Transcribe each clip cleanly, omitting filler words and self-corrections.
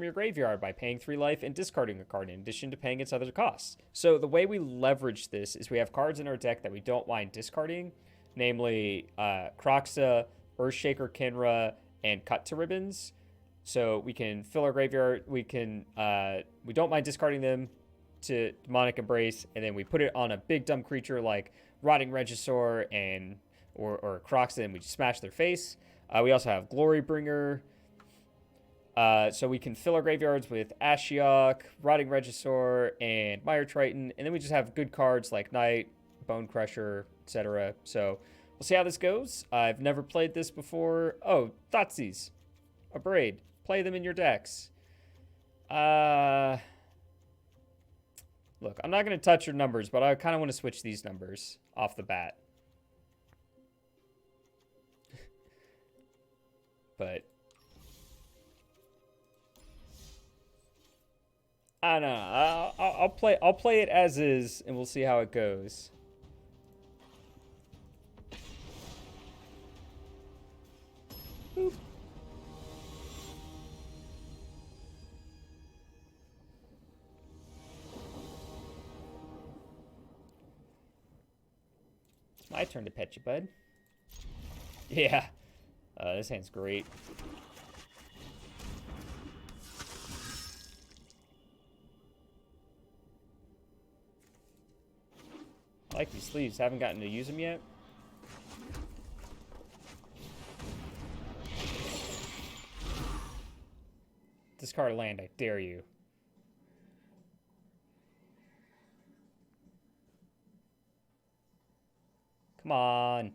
your graveyard by paying 3 life and discarding a card in addition to paying its other costs. So the way we leverage this is we have cards in our deck that we don't mind discarding, namely Kroxa, Earthshaker, Kinra, and Cut to Ribbons. So we can fill our graveyard. We don't mind discarding them to Demonic Embrace, and then we put it on a big dumb creature like Rotting Regisaur or Kroxa, and we just smash their face. We also have Glorybringer. So we can fill our graveyards with Ashiok, Rotting Regisaur, and Mire Triton, and then we just have good cards like Knight, Bone Crusher, etc. So we'll see how this goes. I've never played this before. Oh, Thoughtseize. A Braid. Play them in your decks. Look, I'm not going to touch your numbers, but I kind of want to switch these numbers off the bat. But I don't know. I'll play it as is, and we'll see how it goes. Boop. It's my turn to pet you, bud. Yeah. This hand's great. I like these sleeves. Haven't gotten to use them yet. Discard a land, I dare you. Come on.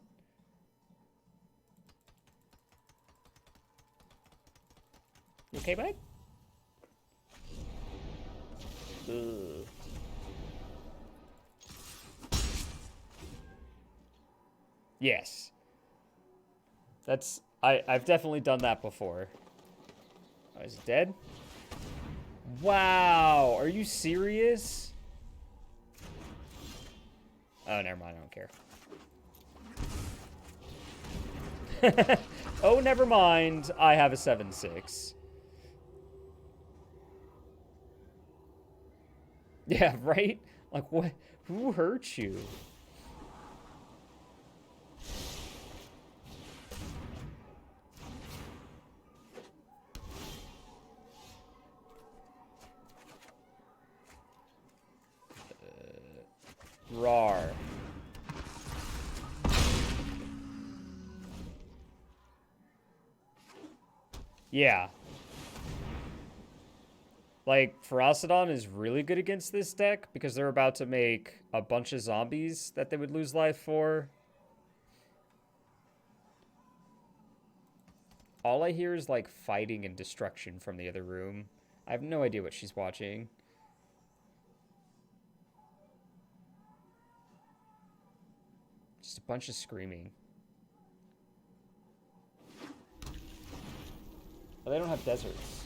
You okay, bud? Ugh. Yes. I've definitely done that before. Oh, is it dead? Wow, are you serious? Oh, never mind, I don't care. Oh, never mind. I have a 7/6. Yeah, right? Like, what? Who hurt you? Rar. Yeah. Like, Ferocidon is really good against this deck because they're about to make a bunch of zombies that they would lose life for. All I hear is, like, fighting and destruction from the other room. I have no idea what she's watching. Just a bunch of screaming. Oh, they don't have deserts.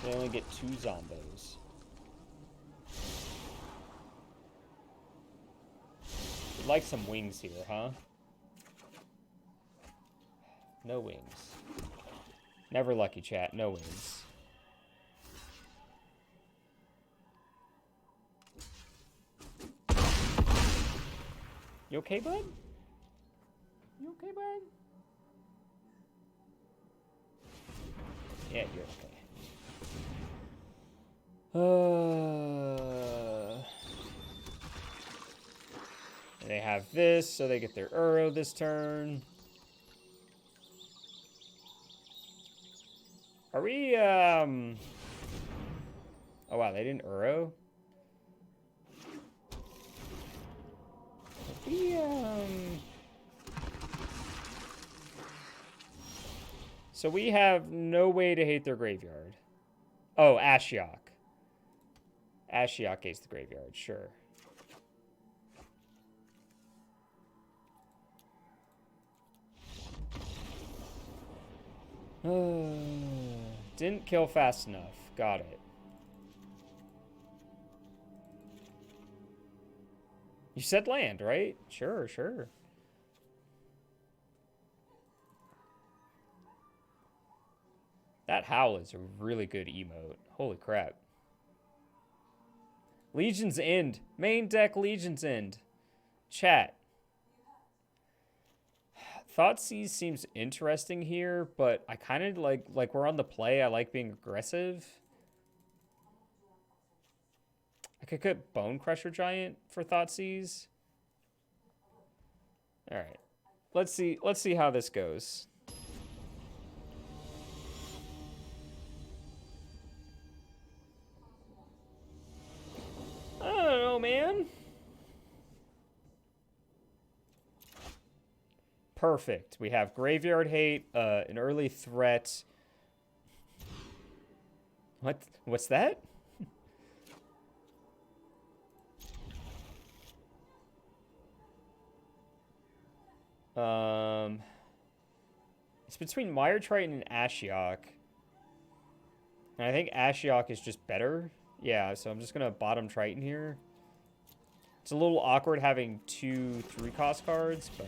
They only get 2 zombos. You'd like some wings here, huh? No wings. Never lucky, chat. No wings. You okay, bud? You okay, bud? Yeah, you're okay. And they have this, so they get their Uro this turn. Are we, Oh, wow, they didn't Uro? So we have no way to hate their graveyard. Oh, Ashiok. Ashiok hates the graveyard, sure. Didn't kill fast enough. Got it. You said land, right? Sure, sure. That howl is a really good emote. Holy crap. Legion's End. Main deck Legion's End. Chat. Thoughtseize seems interesting here, but I kind of like we're on the play. I like being aggressive. I could cut Bone Crusher Giant for Thoughtseize. All right. Let's see how this goes. I don't know, man. Perfect. We have Graveyard Hate, an early threat. What? What's that? It's between Mire Triton and Ashiok. And I think Ashiok is just better. Yeah, so I'm just going to bottom Triton here. It's a little awkward having 2 3-cost cards, but...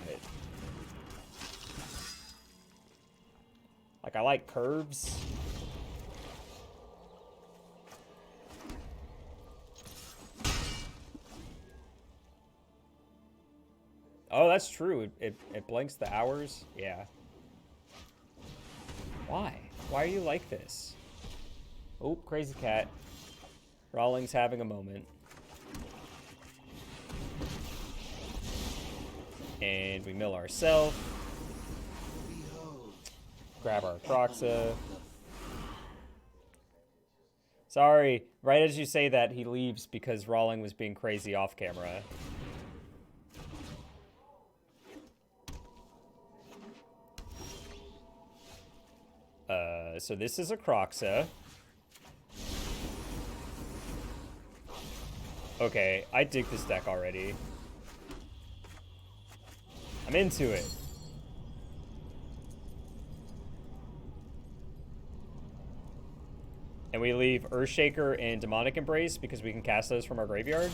Like, I like curves. Oh, that's true. It blinks the hours. Yeah. Why? Why are you like this? Oh, crazy cat. Rawlings having a moment. And we mill ourselves. Grab our Croxa. Sorry, right as you say that, he leaves because Rawling was being crazy off camera. So this is a Croxa. Okay, I dig this deck already. I'm into it. And we leave Earthshaker and Demonic Embrace because we can cast those from our graveyard.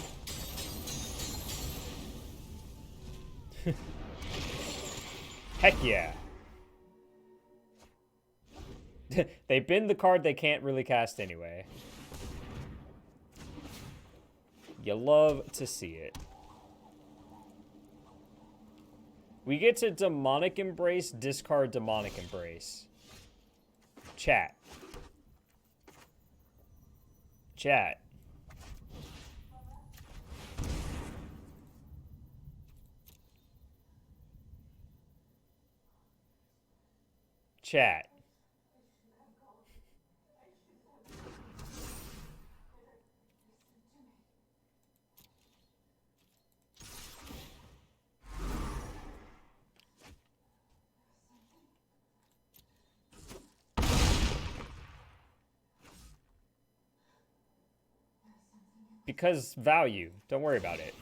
Heck yeah. They bin the card they can't really cast anyway. You love to see it. We get to Demonic Embrace, discard Demonic Embrace. Chat. Chat. Chat. Because value. Don't worry about it.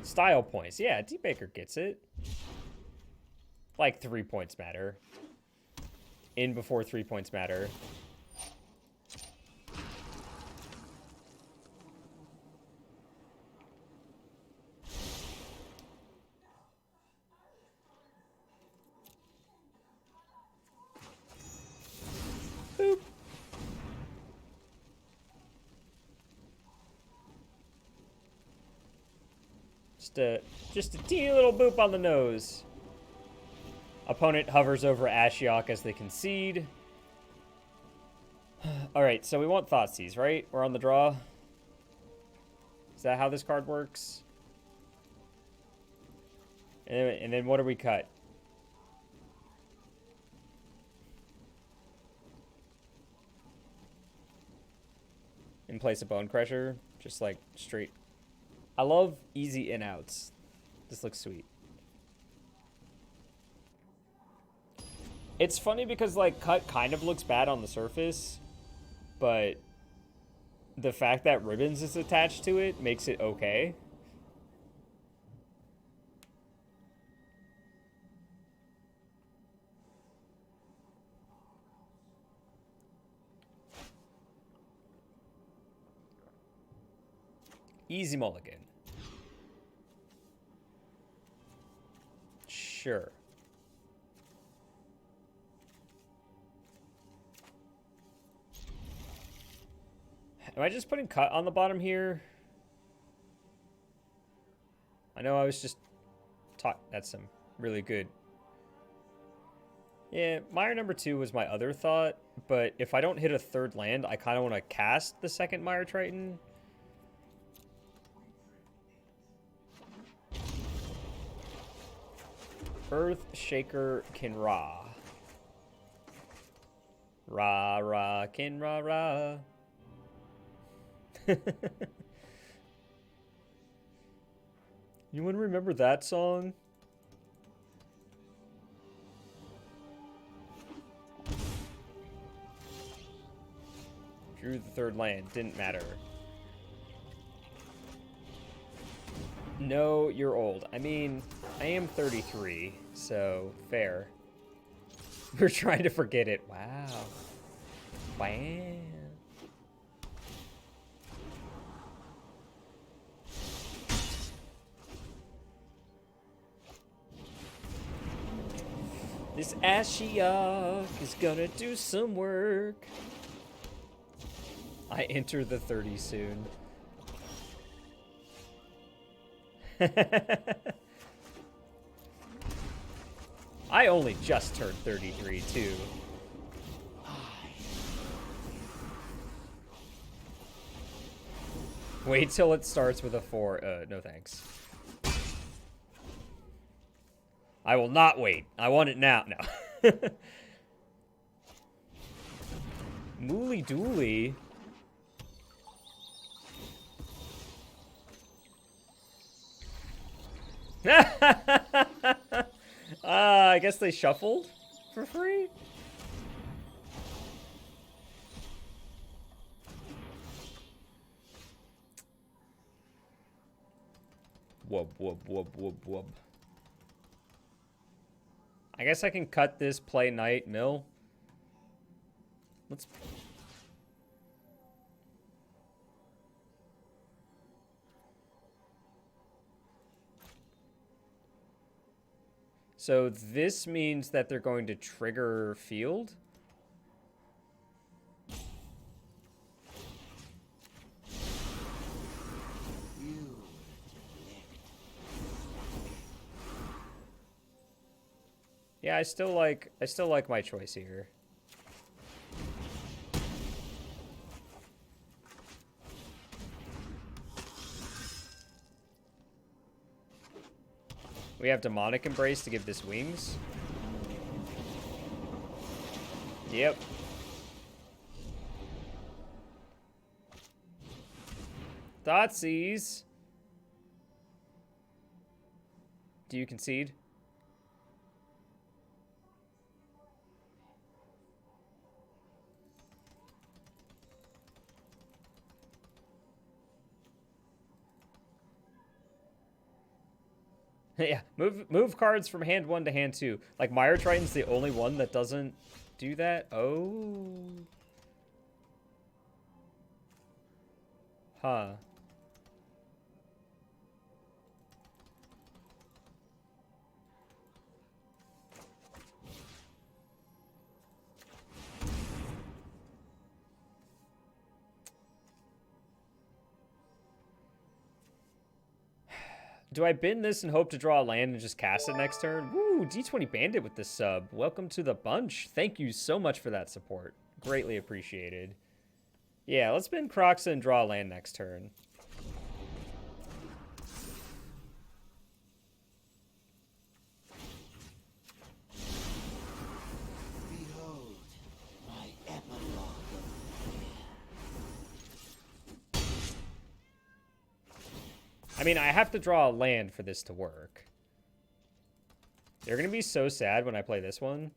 Style points. Yeah, D-Baker gets it. Like 3 points matter. In before 3 points matter. Boop. Just a teeny little boop on the nose. Opponent hovers over Ashiok as they concede. Alright, so we want Thoughtseize, right? We're on the draw. Is that how this card works? And then what do we cut? In place of Bone Crusher. Just like straight. I love easy in-outs. This looks sweet. It's funny because like cut kind of looks bad on the surface, but the fact that ribbons is attached to it makes it okay. Easy mulligan. Sure. Am I just putting cut on the bottom here? I know I was just taught. That's some really good. Yeah, Mire number 2 was my other thought, but if I don't hit a third land, I kind of want to cast the second Mire Triton. Earth Shaker Kinra. Ra ra Kinra ra. You want to remember that song? Drew the third land. Didn't matter. No, you're old. I mean, I am 33, so fair. We're trying to forget it. Wow. Wow. This Ashiok is gonna do some work. I enter the 30 soon. I only just turned 33 too. Wait till it starts with a 4. No thanks. I will not wait. I want it now. No. Mooly Dooly. I guess they shuffled for free? Wub, wub, wub, wub, wub. I guess I can cut this, play knight, mill. Let's... So this means that they're going to trigger field? Yeah, I still like my choice here. We have Demonic Embrace to give this wings. Yep. Thoughtseize. Do you concede? Yeah, move cards from hand 1 to hand 2. Like, Mire Triton's the only one that doesn't do that. Oh. Huh. Do I bin this and hope to draw a land and just cast it next turn? Woo, D20 Bandit with the sub. Welcome to the bunch. Thank you so much for that support. Greatly appreciated. Yeah, let's bin Croxa and draw a land next turn. Behold, my epilogue. I mean, I have to draw a land for this to work. They're going to be so sad when I play this one.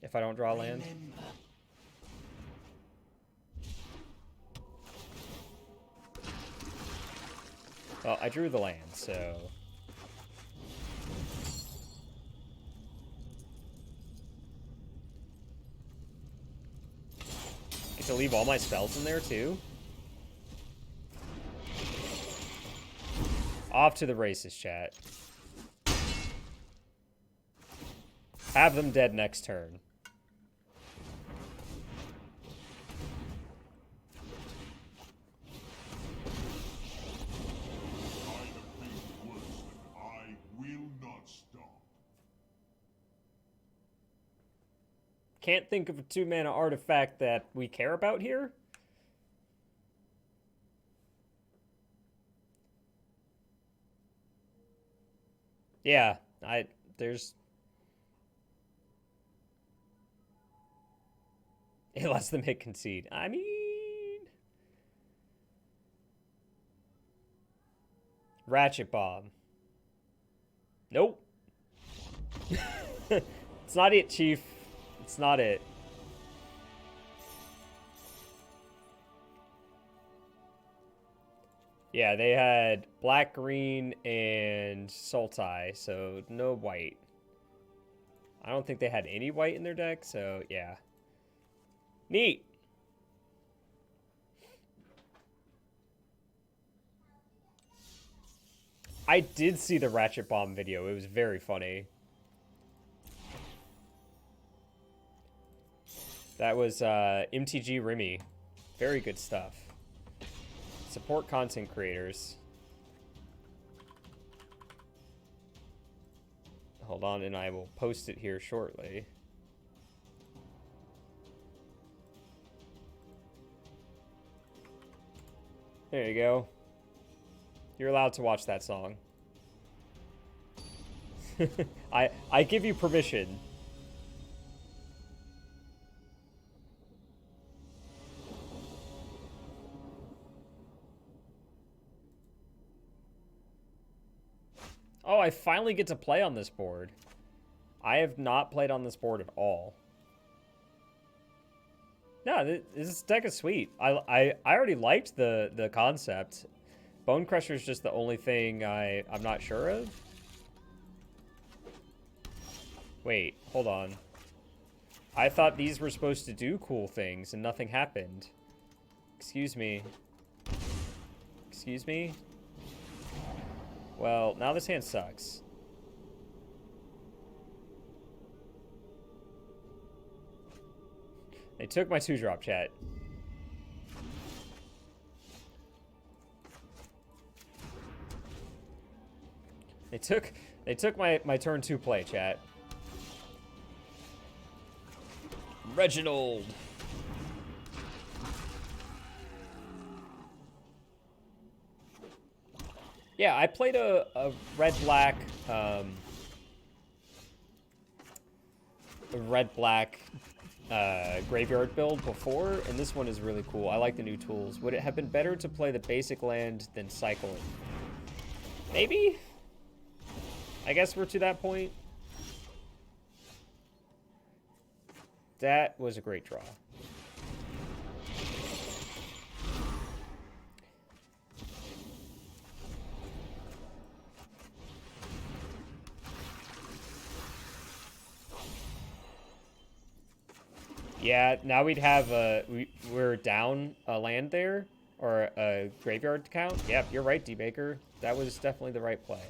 If I don't draw a land. Well, I drew the land, so... Get to leave all my spells in there, too? Off to the races, chat. Have them dead next turn. Can't think of a 2-mana artifact that we care about here. Yeah, there's... It lets them hit concede. I mean... Ratchet Bomb. Nope. It's not it, Chief. It's not it. Yeah, they had black, green, and Sultai, so no white. I don't think they had any white in their deck, so yeah. Neat. I did see the Ratchet Bomb video. It was very funny. That was MTG Remy. Very good stuff. Support content creators. Hold on, and I will post it here shortly. There you go. You're allowed to watch that song. I give you permission. Oh, I finally get to play on this board. I have not played on this board at all. No, this deck is sweet. I already liked the concept. Bone Crusher is just the only thing I'm not sure of. Wait, hold on. I thought these were supposed to do cool things and nothing happened. Excuse me. Excuse me? Well, now this hand sucks. They took my 2-drop, chat. They took my turn 2 play, chat. Reginald. Yeah, I played a red-black graveyard build before, and this one is really cool. I like the new tools. Would it have been better to play the basic land than cycle it? Maybe? I guess we're to that point. That was a great draw. Yeah, now we'd have we're down a land there, or a graveyard count. Yep, you're right, D-Baker. That was definitely the right play.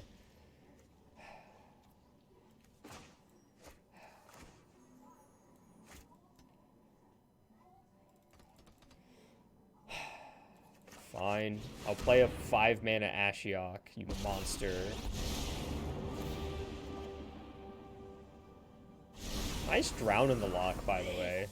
Fine. I'll play a 5-mana Ashiok, you monster. Nice drown in the lock, by the way.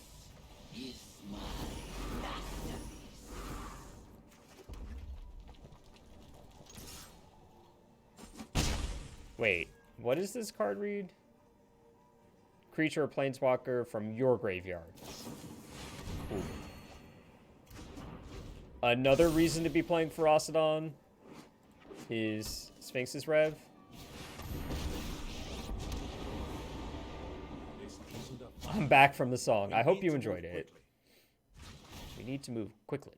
Wait, what does this card read? Creature or planeswalker from your graveyard. Ooh. Another reason to be playing Ferocidon is Sphinx's Rev. I'm back from the song. I hope you enjoyed it. We need to move quickly.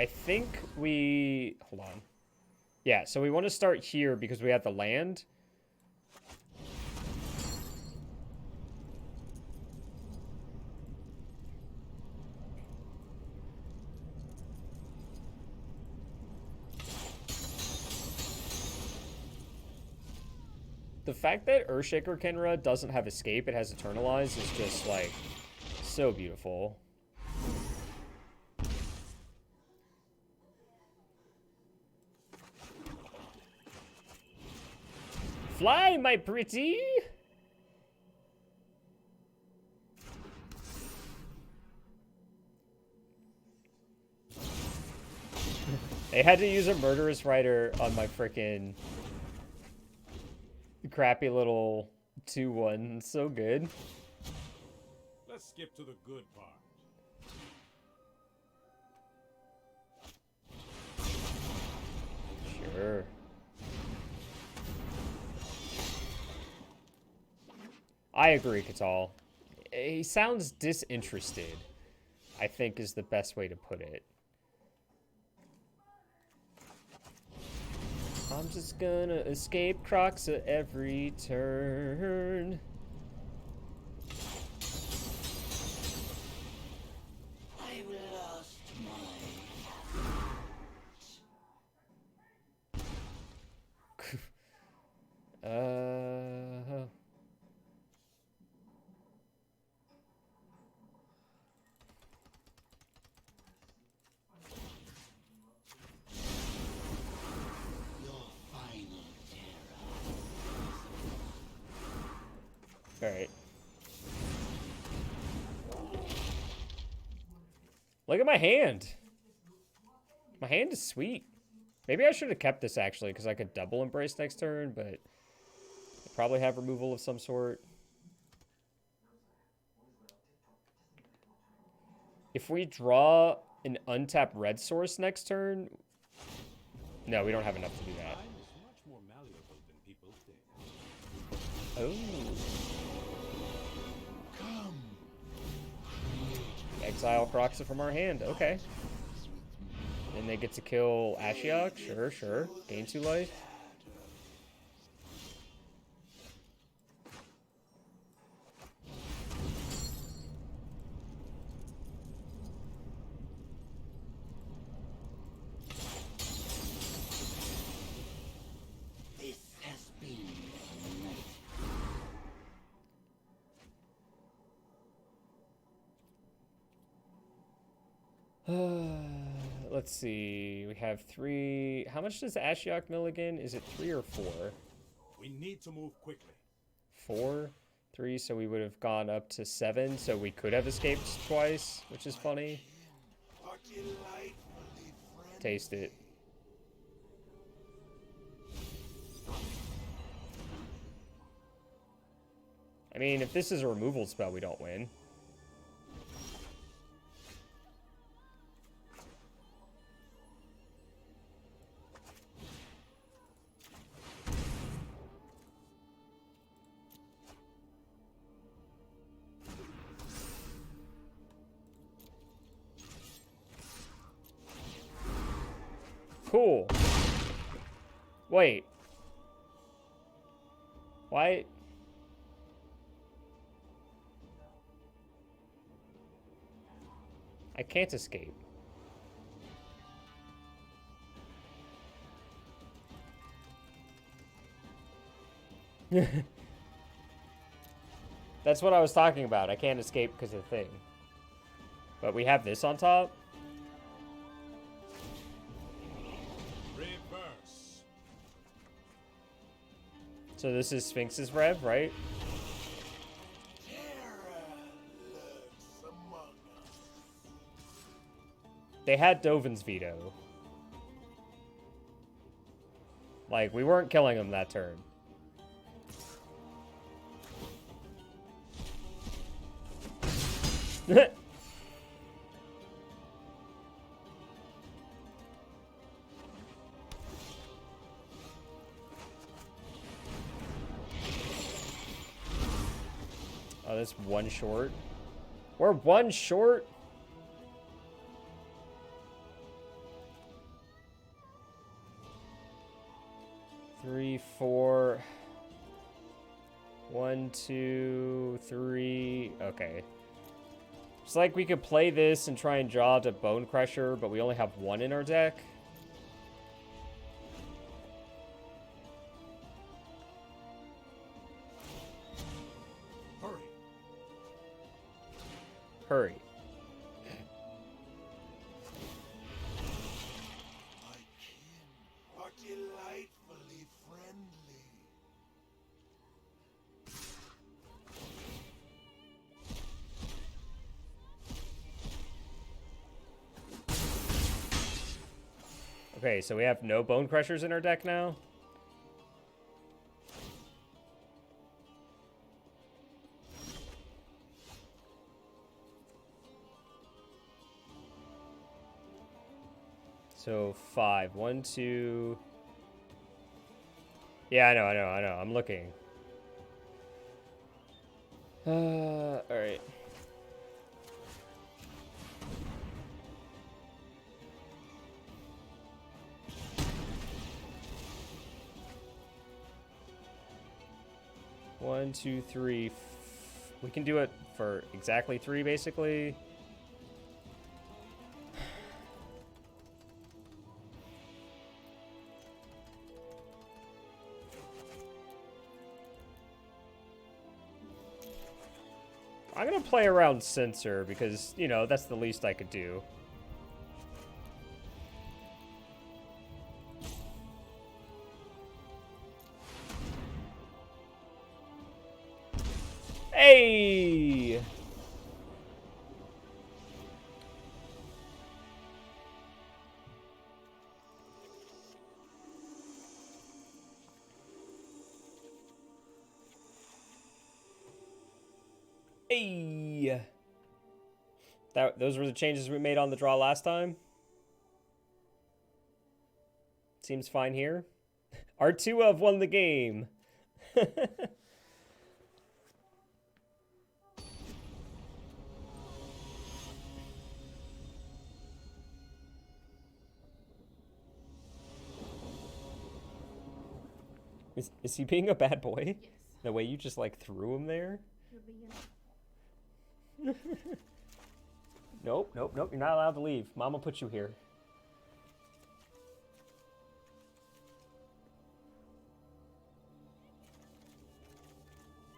I think we... Hold on. Yeah, so we want to start here because we have the land. The fact that Earthshaker Kenra doesn't have escape, it has Eternalize, is just, like, so beautiful. Fly, my pretty! They had to use a Murderous Rider on my frickin' crappy little 2-1. So good. Let's skip to the good part. Sure. I agree, Katal. He sounds disinterested, I think is the best way to put it. I'm just gonna escape Crocs at every turn. I've lost my your final terror. Alright. Look at my hand. My hand is sweet. Maybe I should have kept this, actually, because I could double Embrace next turn, but I'll probably have removal of some sort. If we draw an untapped red source next turn... No, we don't have enough to do that. Time is much more malleable than people think. Oh. Exile Croxa from our hand. Okay. Then they get to kill Ashiok. Sure, sure. Gain 2 life. This has been a night. Let's see. We have 3. How much does Ashiok mill again? Is it 3 or 4? We need to move quickly. 4? 3, so we would have gone up to 7, so we could have escaped twice, which is funny. Taste it. I mean, if this is a removal spell, we don't win. Cool. Wait. Why? I can't escape. That's what I was talking about. I can't escape because of the thing. But we have this on top. Reverse. So this is Sphinx's Rev, right? They had Dovin's Veto. Like, we weren't killing them that turn. Oh, that's 1 short. We're 1 short. 3, 4. 1, 2, 3. Okay. It's like we could play this and try and draw to Bone Crusher, but we only have 1 in our deck. Hurry. Hurry. My kin are delightfully friendly. Okay, so we have no Bone Crushers in our deck now. So 5. 1, 2. Yeah, I know. I'm looking. All right. One, two, three. We can do it for exactly 3, basically. I'm gonna play around Censor because, you know, that's the least I could do. Hey! Hey! Those were the changes we made on the draw last time. Seems fine here. R2 have won the game. Is he being a bad boy? Yes. The way you just like threw him there? You're being Nope. You're not allowed to leave. Mama put you here.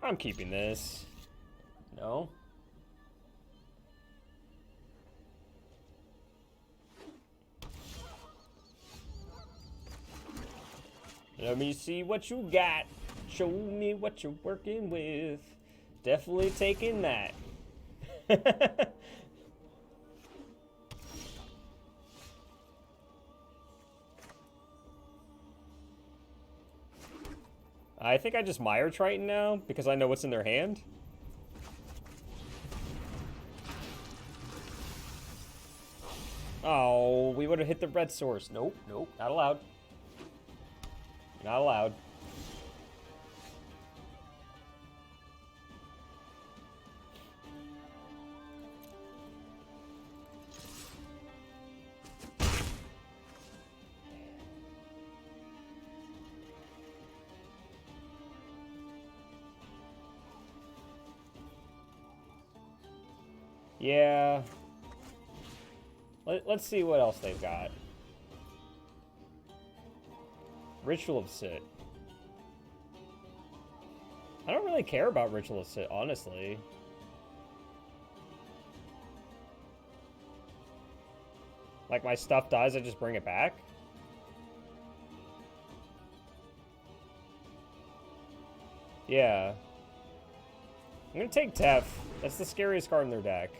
I'm keeping this. No. Let me see what you got. Show me what you're working with. Definitely taking that. I think I just Mire Triton now because I know what's in their hand. Oh, we would have hit the red source. Nope, not allowed. Not allowed. Yeah. Let's see what else they've got. Ritual of Sit. I don't really care about Ritual of Sit, honestly. Like, my stuff dies, I just bring it back? Yeah. I'm gonna take Tef. That's the scariest card in their deck.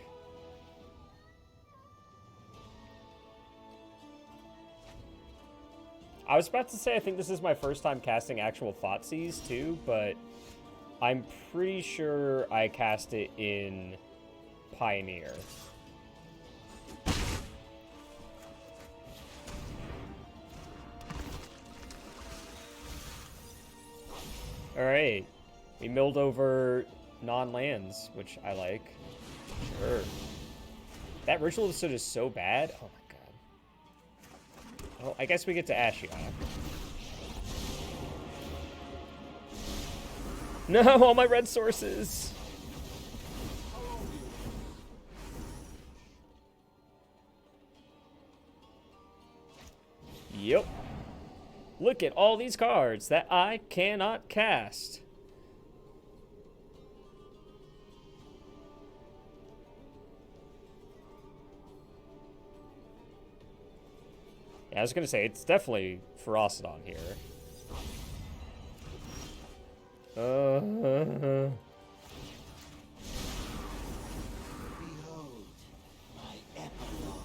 I was about to say I think this is my first time casting actual Thoughtseize too, but I'm pretty sure I cast it in Pioneer. Alright. We milled over non-lands, which I like. Sure. That Ritual of Soot is so bad. Oh my god. Well, I guess we get to Ashiok. No, all my red sources. Yep. Look at all these cards that I cannot cast. Yeah, I was gonna say, it's definitely Ferocity here. Behold, my epilogue.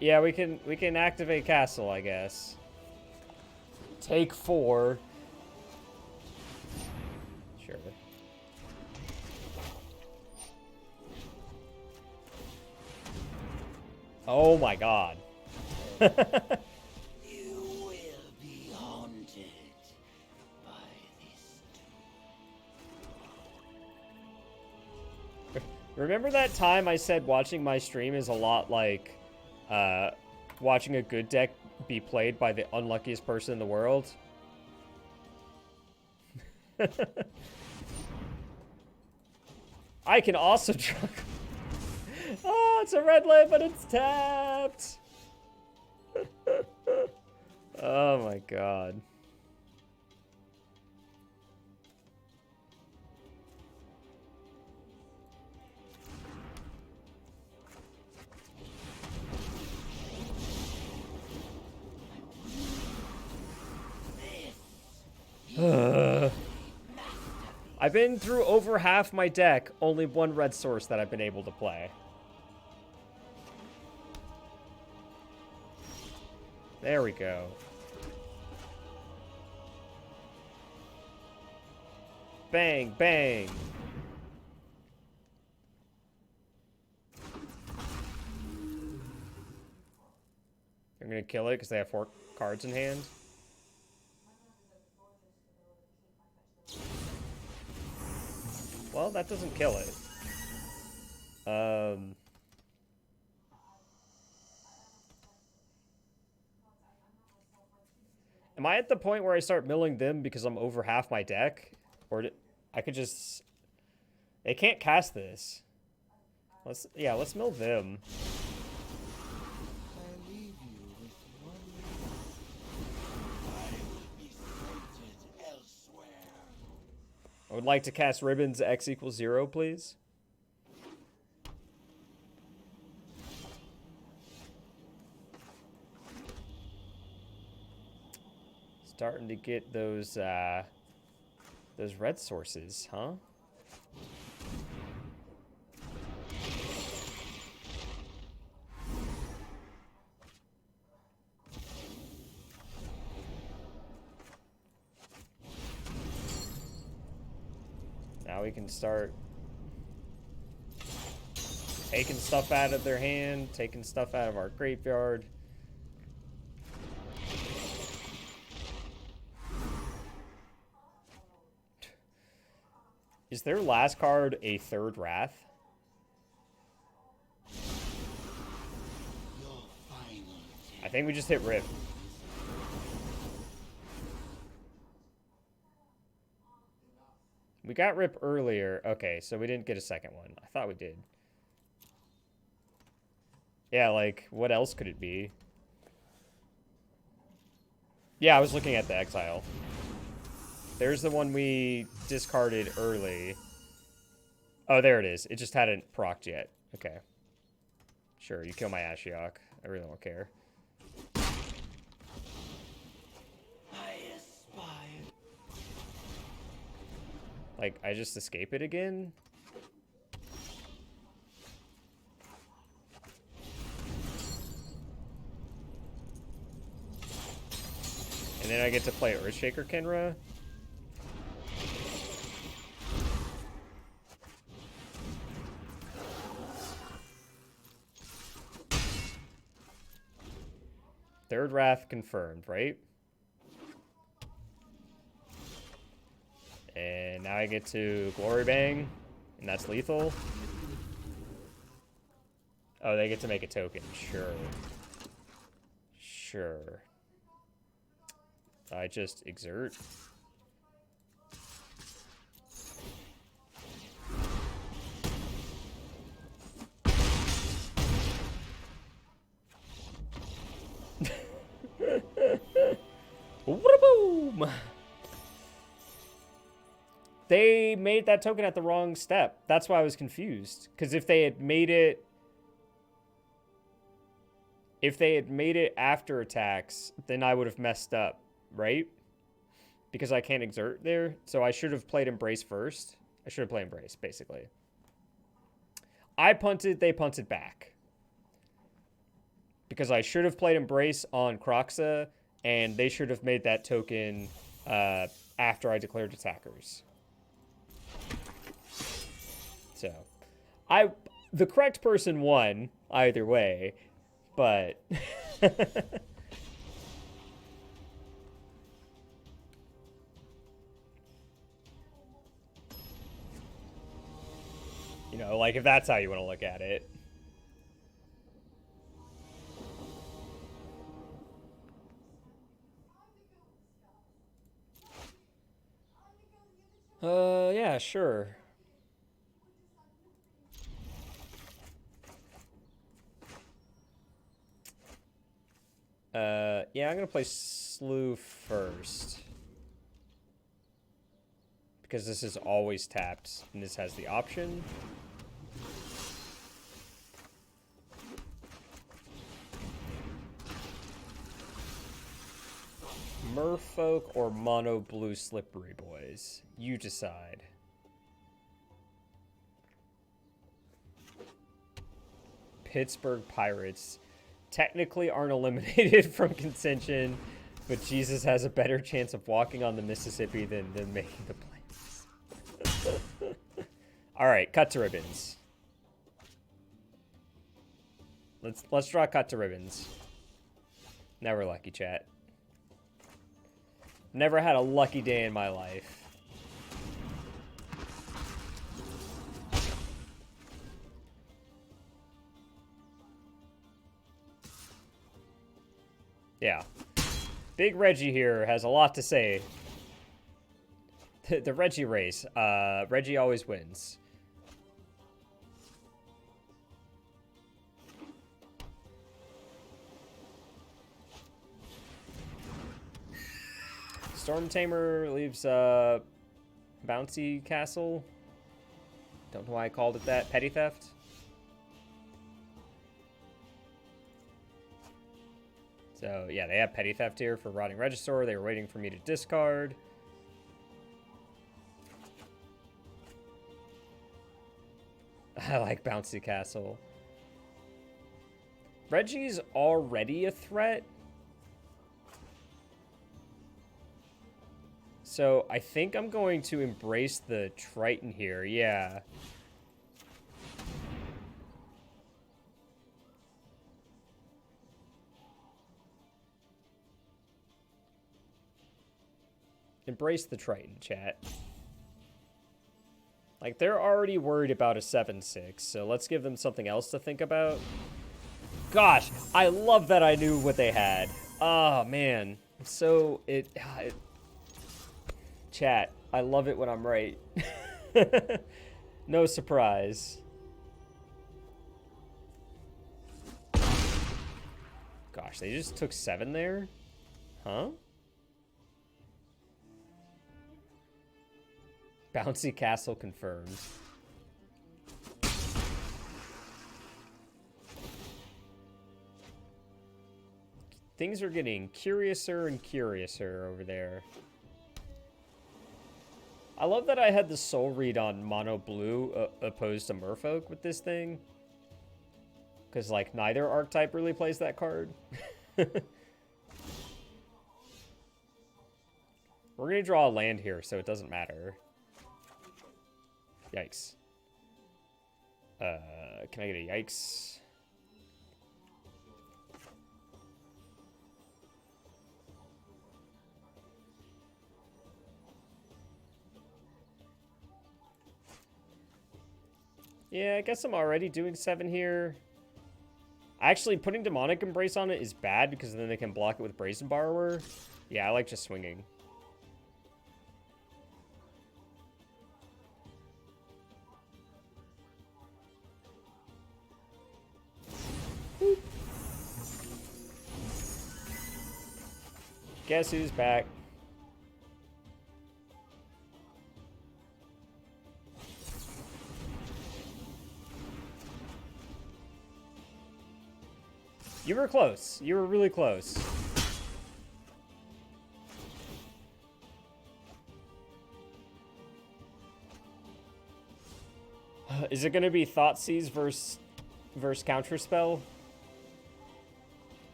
Yeah, we can activate castle, I guess. Take 4. Sure. Oh my god. You will be haunted by this Remember that time I said watching my stream is a lot like watching a good deck be played by the unluckiest person in the world? I can also juggle. Oh, it's a red land, but it's tapped. Oh my god. I've been through over half my deck, only one red source that I've been able to play. There we go. Bang, bang. I'm gonna kill it because they have 4 cards in hand. Well, that doesn't kill it. Am I at the point where I start milling them because I'm over half my deck? Or I could just... They can't cast this. Let's mill them. I leave you with one I will be sighted elsewhere. I would like to cast Ribbons X equals 0, please. Starting to get those red sources, huh? Now we can start taking stuff out of their hand, taking stuff out of our graveyard. Is their last card a 3rd Wrath? I think we just hit Rip. We got Rip earlier. Okay, so we didn't get a second one. I thought we did. Yeah, like, what else could it be? Yeah, I was looking at the exile. There's the one we discarded early. Oh, there it is. It just hadn't procced yet. Okay. Sure, you kill my Ashiok. I really don't care. I aspire. Like, I just escape it again? And then I get to play Earthshaker Kenra? Third Wrath confirmed, right? And now I get to Glory Bang, and that's lethal. Oh, they get to make a token. Sure. Sure. I just exert. Boom! They made that token at the wrong step. That's why I was confused. Because if they had made it... If they had made it after attacks, then I would have messed up, right? Because I can't exert there. So I should have played Embrace first. I should have played Embrace, basically. I punted, they punted back. Because I should have played Embrace on Croxa, and they should have made that token after I declared attackers. So, the correct person won either way, but you know, like if that's how you want to look at it. Yeah, sure. Yeah, I'm gonna play Slew first. Because this is always tapped, and this has the option. Merfolk or Mono Blue Slippery Boys? You decide. Pittsburgh Pirates technically aren't eliminated from contention, but Jesus has a better chance of walking on the Mississippi than making the playoffs. All right, cut to ribbons. Let's draw cut to ribbons. Never lucky, chat. Never had a lucky day in my life. Yeah. Big Reggie here has a lot to say. The Reggie race. Reggie always wins. Storm Tamer leaves Bouncy Castle. Don't know why I called it that. Petty Theft. So, yeah, they have Petty Theft here for Rotting Regisaur. They were waiting for me to discard. I like Bouncy Castle. Reggie's already a threat. So, I think I'm going to embrace the Triton here. Yeah. Embrace the Triton, chat. Like, they're already worried about a 7-6, so let's give them something else to think about. Gosh, I love that I knew what they had. Oh, man. So, chat, I love it when I'm right. No surprise. Gosh, they just took 7 there? Huh? Bouncy Castle confirmed. Things are getting curiouser and curiouser over there. I love that I had the soul read on Mono Blue opposed to Merfolk with this thing. Because, like, neither archetype really plays that card. We're going to draw a land here, so it doesn't matter. Yikes. Can I get a yikes? Yeah, I guess I'm already doing 7 here. Actually, putting Demonic Embrace on it is bad because then they can block it with Brazen Borrower. Yeah, I like just swinging. Boop. Guess who's back? You were close. You were really close. Is it going to be Thoughtseize versus Counterspell?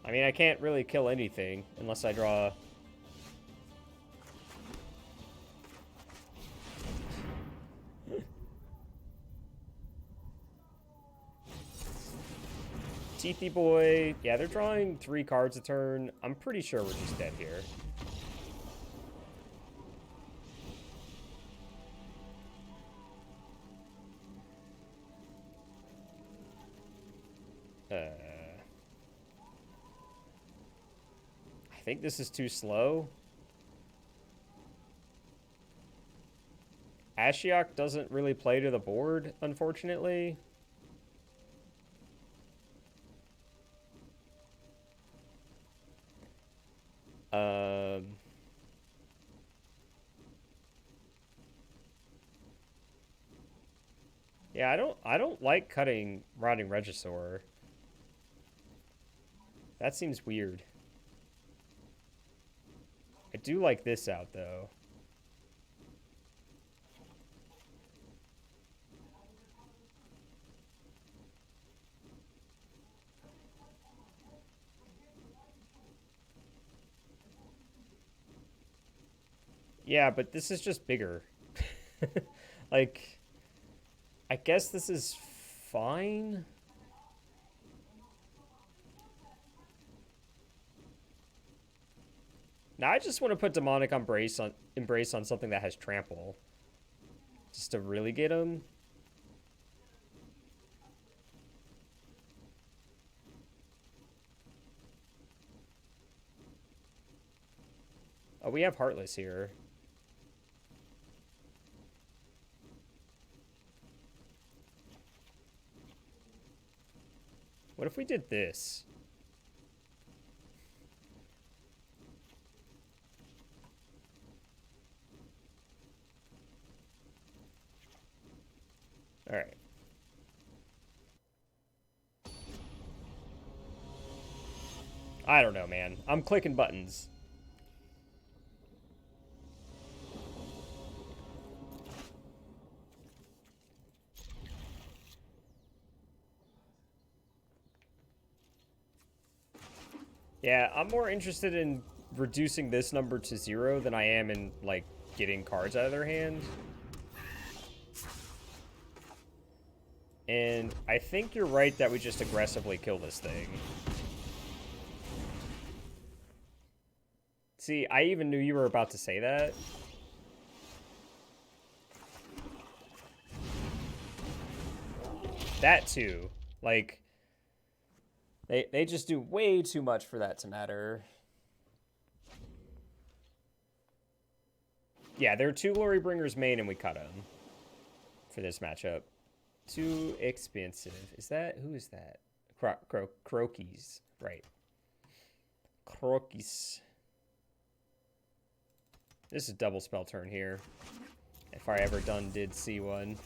I mean, I can't really kill anything unless I draw... Teethy Boy. Yeah, they're drawing 3 cards a turn. I'm pretty sure we're just dead here. I think this is too slow. Ashiok doesn't really play to the board, unfortunately. Yeah, I don't like cutting Rotting Regisaur. That seems weird. I do like this out though. Yeah, but this is just bigger. Like, I guess this is fine. Now I just want to put Demonic Embrace on something that has Trample. Just to really get him. Oh, we have Heartless here. What if we did this? All right. I don't know, man. I'm clicking buttons. Yeah, I'm more interested in reducing this number to 0 than I am in, like, getting cards out of their hand. And I think you're right that we just aggressively kill this thing. See, I even knew you were about to say that. That too. Like, they just do way too much for that to matter. Yeah, they're 2 Glory Bringers main and we cut them for this matchup. Too expensive. Is that... Who is that? Croakies. Right. Croakies. This is double spell turn here. If I ever did see one.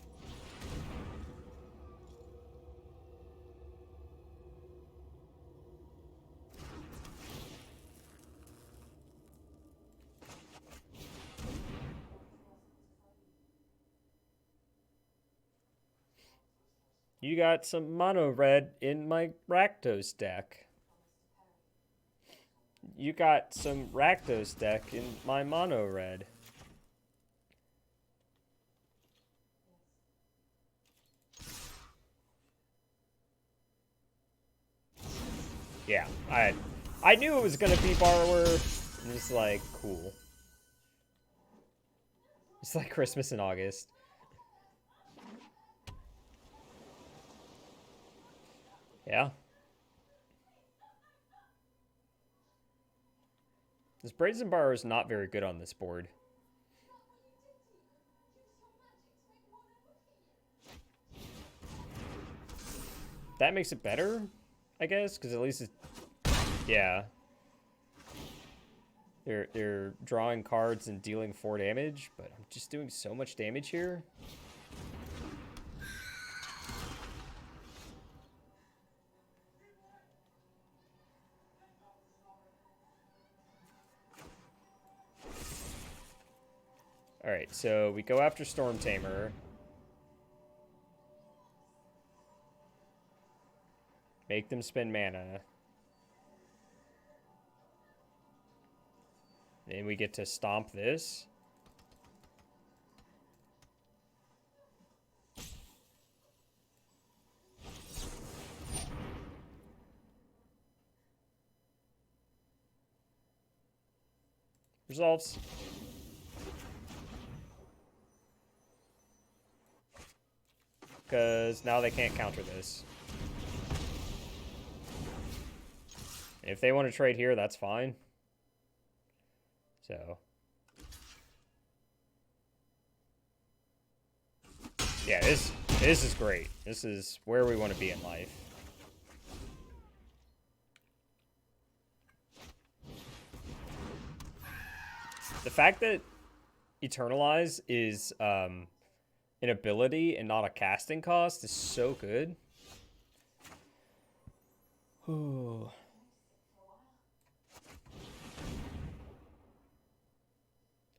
You got some mono red in my Rakdos deck. You got some Rakdos deck in my mono red. Yeah, I knew it was gonna be Borrower. And it's like, cool. It's like Christmas in August. Yeah. This Brazen Bar is not very good on this board. That makes it better, I guess, because at least it's... Yeah. They're drawing cards and dealing 4 damage, but I'm just doing so much damage here. Alright, so we go after Storm Tamer. Make them spend mana. Then we get to stomp this. Resolves. Because now they can't counter this. If they want to trade here, that's fine. So. Yeah, this is great. This is where we want to be in life. The fact that Eternalize is an ability and not a casting cost is so good. Ooh.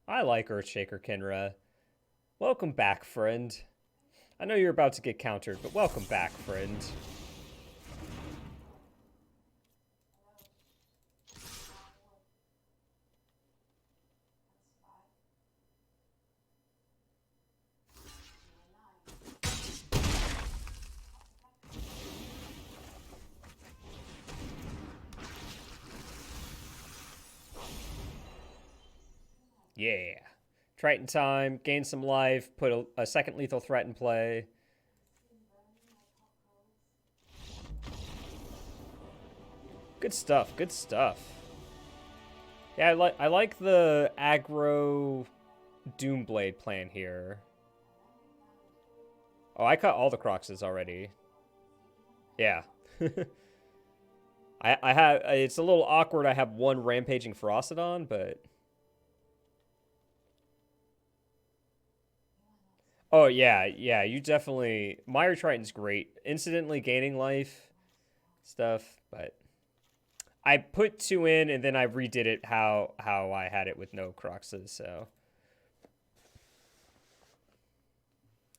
I like Earthshaker Kenra. Welcome back, friend. I know you're about to get countered, but welcome back, friend. Yeah. Triton time, gain some life, put a second lethal threat in play. Good stuff, good stuff. Yeah, I like the aggro Doomblade plan here. Oh, I cut all the Croxes already. Yeah. I have, it's a little awkward I have one Rampaging Ferocidon, but... Oh, yeah, you definitely... Mire Triton's great. Incidentally gaining life stuff, but... I put 2 in, and then I redid it how I had it with no Croxes, so...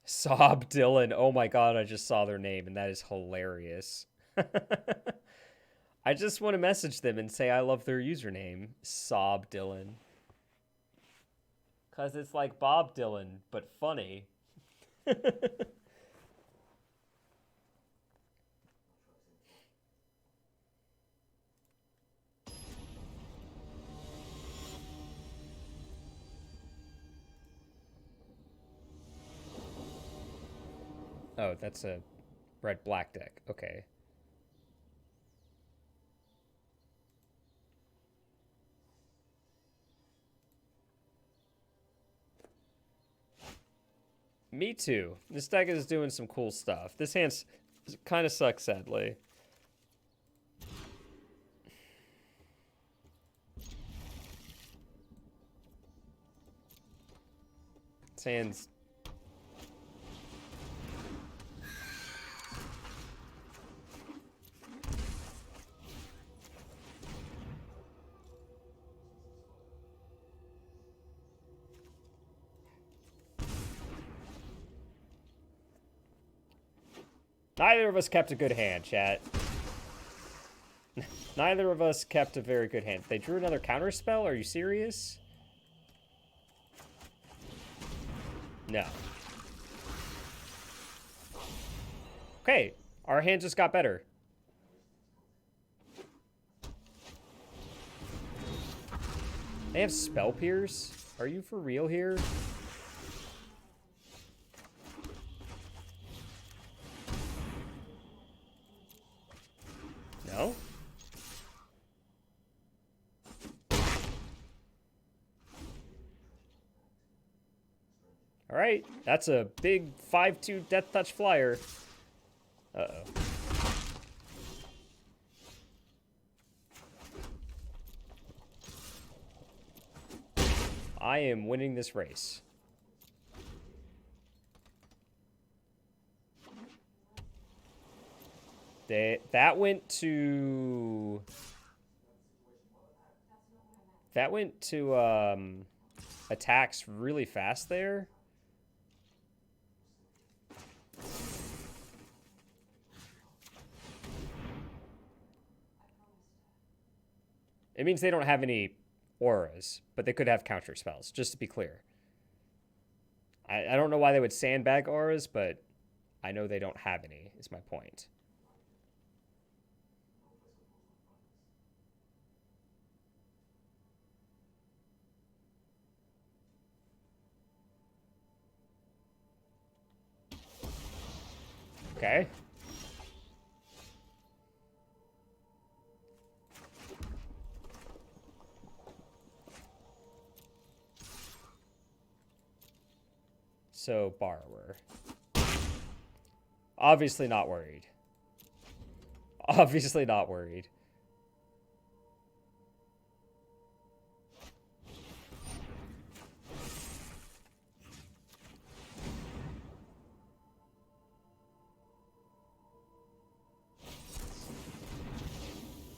Sob Dylan. Oh my god, I just saw their name, and that is hilarious. I just want to message them and say I love their username, Sob Dylan. Because it's like Bob Dylan, but funny. Oh, that's a red-black deck. Okay. Me too. This deck is doing some cool stuff. This hand kind of sucks, sadly. This hand's... Neither of us kept a good hand, chat. Neither of us kept a very good hand. They drew another counter spell? Are you serious? No. Okay, our hand just got better. They have Spell Pierce? Are you for real here? No? right, that's a big 5/2 Death Touch flyer. Uh-oh. I am winning this race. That went to attacks really fast there. It means they don't have any auras, but they could have counter spells, just to be clear. I don't know why they would sandbag auras, but I know they don't have any, is my point. Okay. So, borrower. Obviously not worried. Obviously not worried.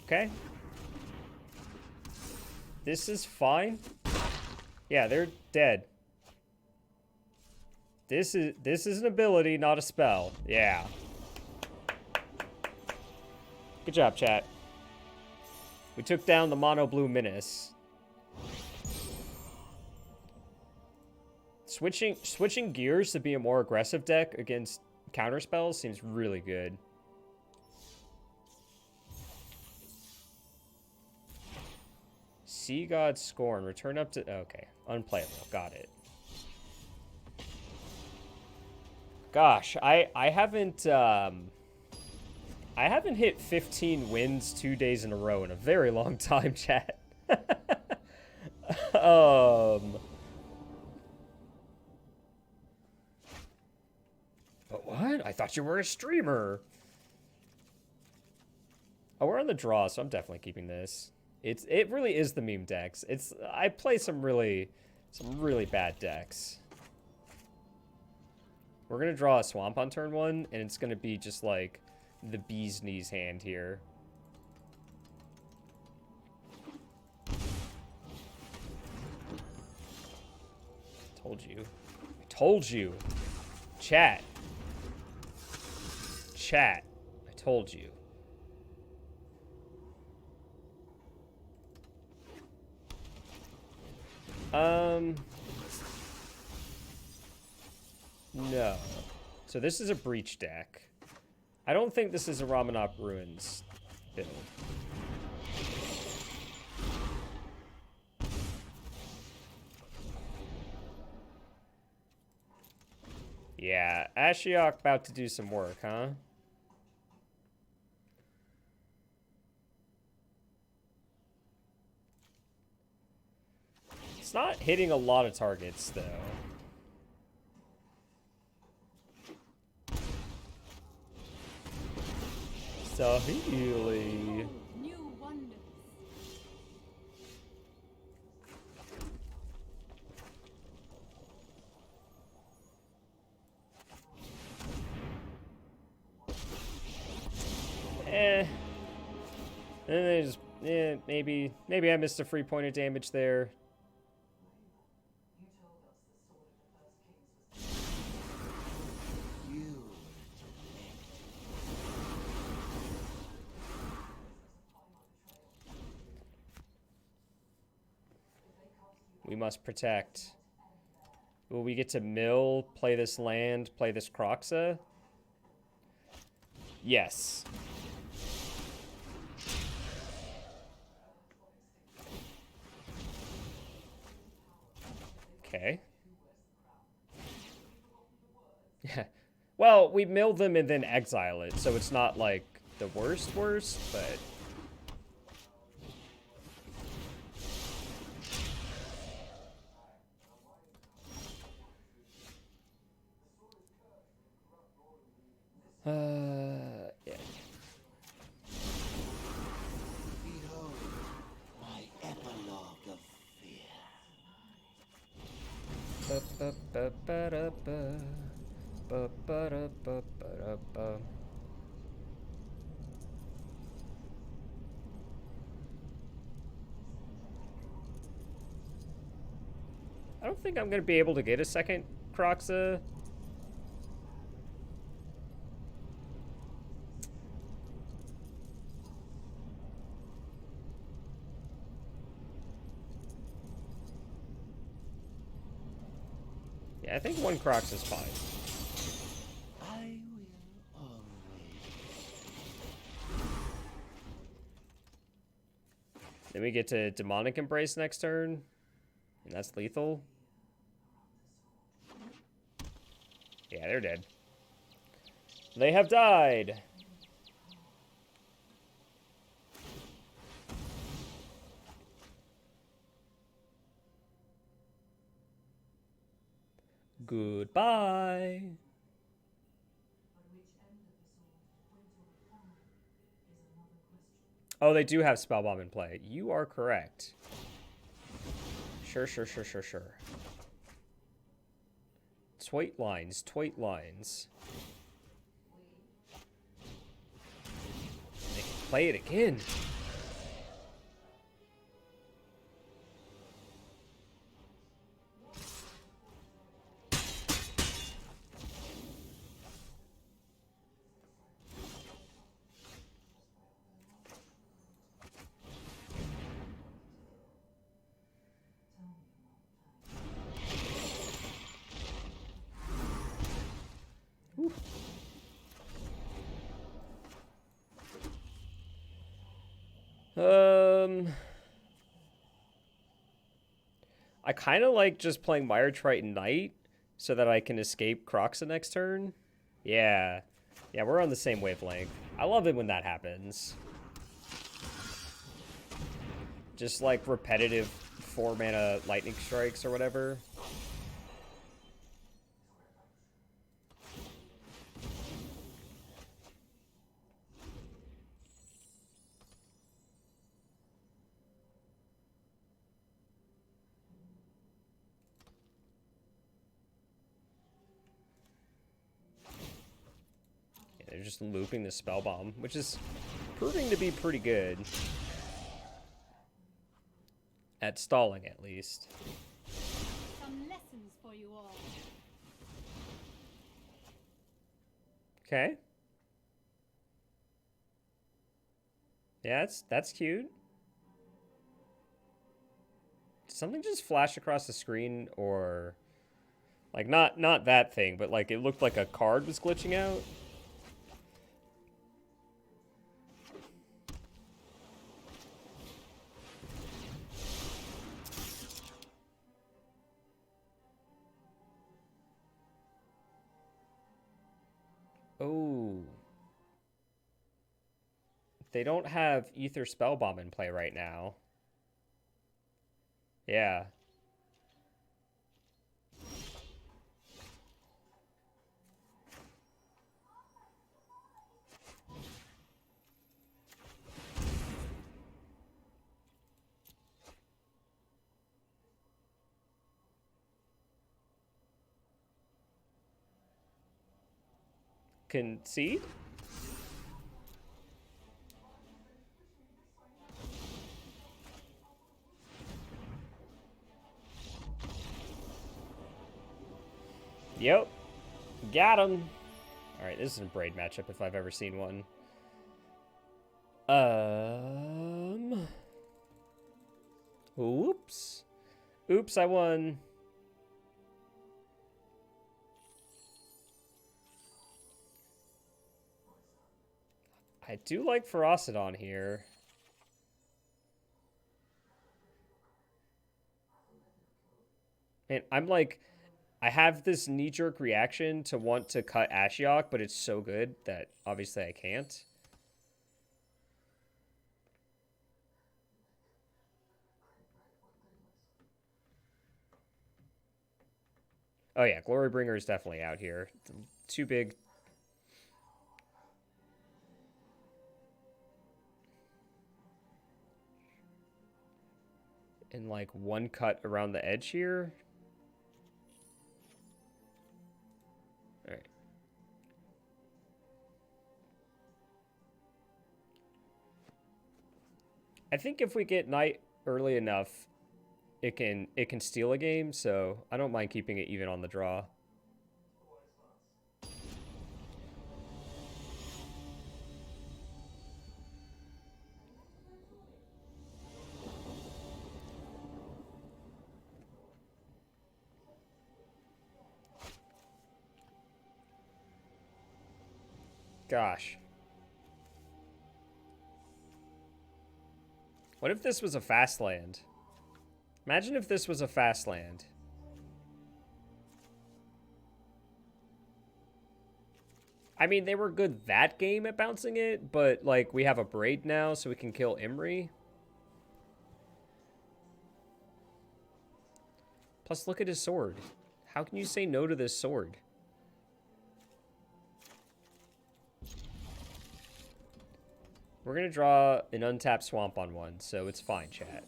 Okay. This is fine. Yeah, they're dead. This is an ability, not a spell. Yeah. Good job, chat. We took down the mono blue menace. Switching gears to be a more aggressive deck against counter spells seems really good. Sea God Scorn. Return up to... Okay. Unplayable. Got it. Gosh, I haven't hit 15 wins 2 days in a row in a very long time, chat. But what? I thought you were a streamer. Oh, we're on the draw, so I'm definitely keeping this. It really is the meme decks. I play some really bad decks. We're gonna draw a swamp on turn 1, and it's gonna be just like the bee's knees hand here. Told you. I told you. Chat. Chat. I told you. No. So this is a breach deck. I don't think this is a Ramanok Ruins build. Yeah, Ashiok about to do some work, huh? It's not hitting a lot of targets, though. Sahili. New wonders. And then just, maybe I missed a free point of damage there. We must protect. Will we get to mill, play this land, play this Croxa? Yes. Okay. Yeah. Well, we mill them and then exile it, so it's not like the worst, but... Yeah. Behold my epilogue of fear. Ba-ba-ba-ba-da-ba. Ba-ba-da-ba-ba-da-ba. I don't think I'm going to be able to get a second Croxa. Yeah, I think one Crox is fine. I will always. Then we get to Demonic Embrace next turn, and that's lethal. Yeah, they're dead. They have died. Goodbye. Oh, they do have Spellbomb in play. You are correct. Sure. Twait lines. They can play it again. I kind of like just playing Mire Triton Knight so that I can escape Croxa next turn. Yeah. Yeah, we're on the same wavelength. I love it when that happens. Just like repetitive 4-mana lightning strikes or whatever. Yeah, they're just looping the spell bomb, which is proving to be pretty good. At stalling, at least. Some lessons for you all. Okay. Yeah, that's cute. Did something just flash across the screen, or like not that thing, but like it looked like a card was glitching out? Oh. They don't have Ether Spellbomb in play right now. Yeah. Concede? Yep. Got him. Alright, this is a Braid matchup if I've ever seen one. Oops. Oops, I won. I do like Ferocidon here. And I'm like, I have this knee-jerk reaction to want to cut Ashiok, but it's so good that obviously I can't. Oh yeah, Glorybringer is definitely out here. Too big And like one cut around the edge here. All right. I think if we get Knight early enough, it can steal a game, so I don't mind keeping it even on the draw. Gosh. What if this was a fast land? Imagine if this was a fast land. I mean, they were good that game at bouncing it, but, like, we have a Braid now, so we can kill Imri. Plus, look at his sword. How can you say no to this sword? We're going to draw an untapped swamp on one, so it's fine, chat.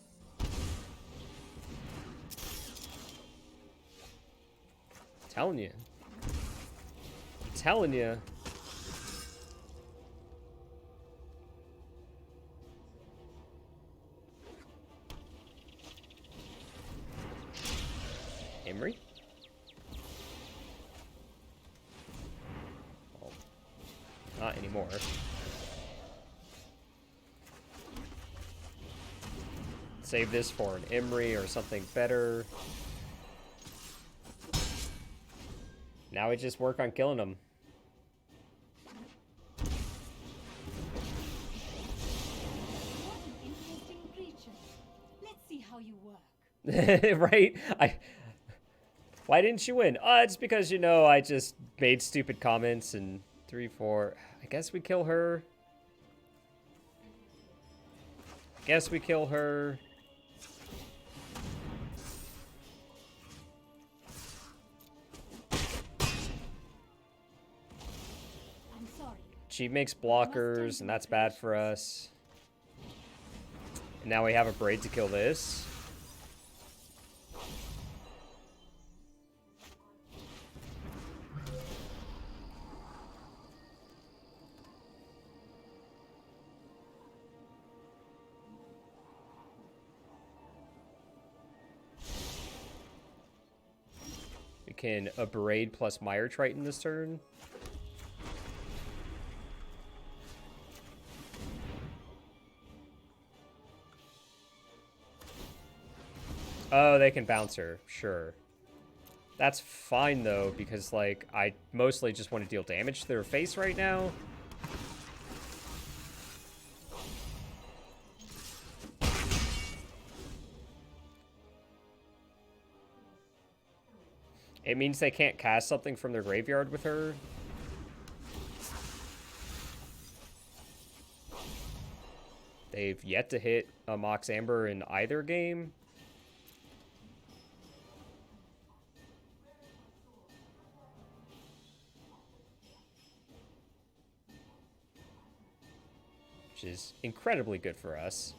Telling you. I'm telling you. Emery? Well, not anymore. Save this for an Emery or something better. Now we just work on killing them. What an interesting creature. Let's see how you work. Right? Why didn't you win? It's because, you know, I just made stupid comments and 3, 4. I guess we kill her. Guess we kill her. I'm sorry. She makes blockers, and that's bad for us. And now we have a Braid to kill this. We can a Braid plus Mire Triton this turn. Oh, they can bounce her. Sure. That's fine, though, because, like, I mostly just want to deal damage to their face right now. It means they can't cast something from their graveyard with her. They've yet to hit a Mox Amber in either game. Which is incredibly good for us.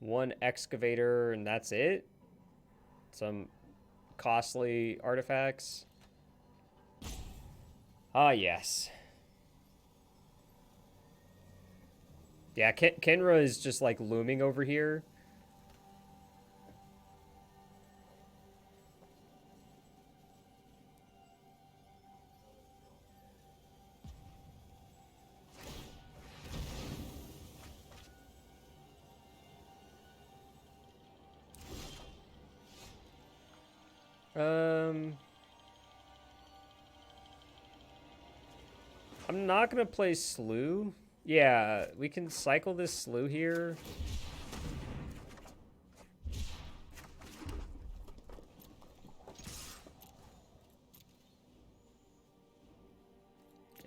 One excavator, and that's it. Some costly artifacts. Ah, yes. Yeah, Kenra is just, like, looming over here. I'm not gonna play Slew. Yeah, we can cycle this Slew here.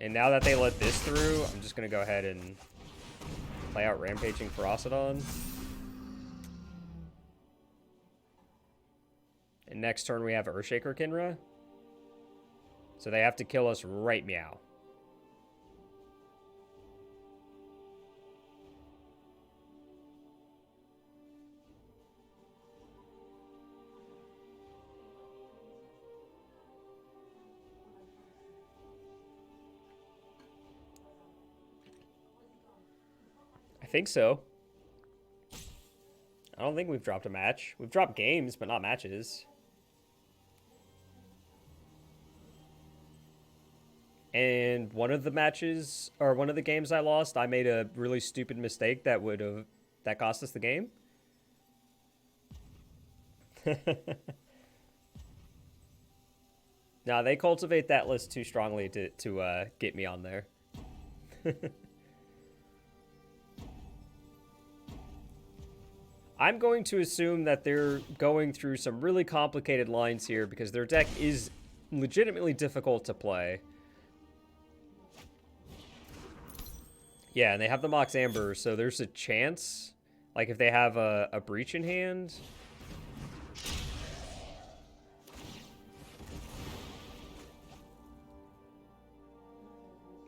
And now that they let this through, I'm just gonna go ahead and play out Rampaging Ferocidon. And next turn we have Earthshaker Kinra. So they have to kill us right meow. think so. I don't think we've dropped a match. We've dropped games, but not matches. And one of the matches, or one of the games I lost, I made a really stupid mistake that cost us the game. Nah, they cultivate that list too strongly to get me on there. I'm going to assume that they're going through some really complicated lines here because their deck is legitimately difficult to play. Yeah, and they have the Mox Amber, so there's a chance, like if they have a Breach in hand.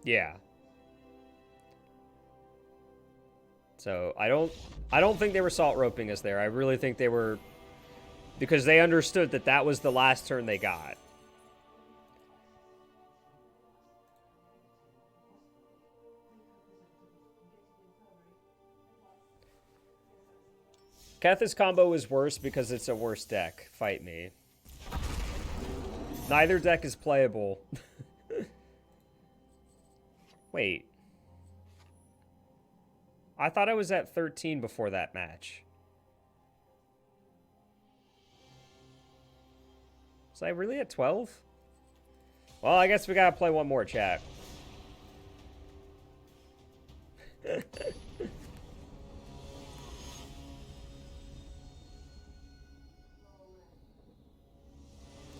Yeah. So I don't think they were salt roping us there. I really think they were, because they understood that that was the last turn they got. Keth's combo is worse because it's a worse deck. Fight me. Neither deck is playable. Wait. I thought I was at 13 before that match. Was I really at 12? Well, I guess we gotta play one more, chat.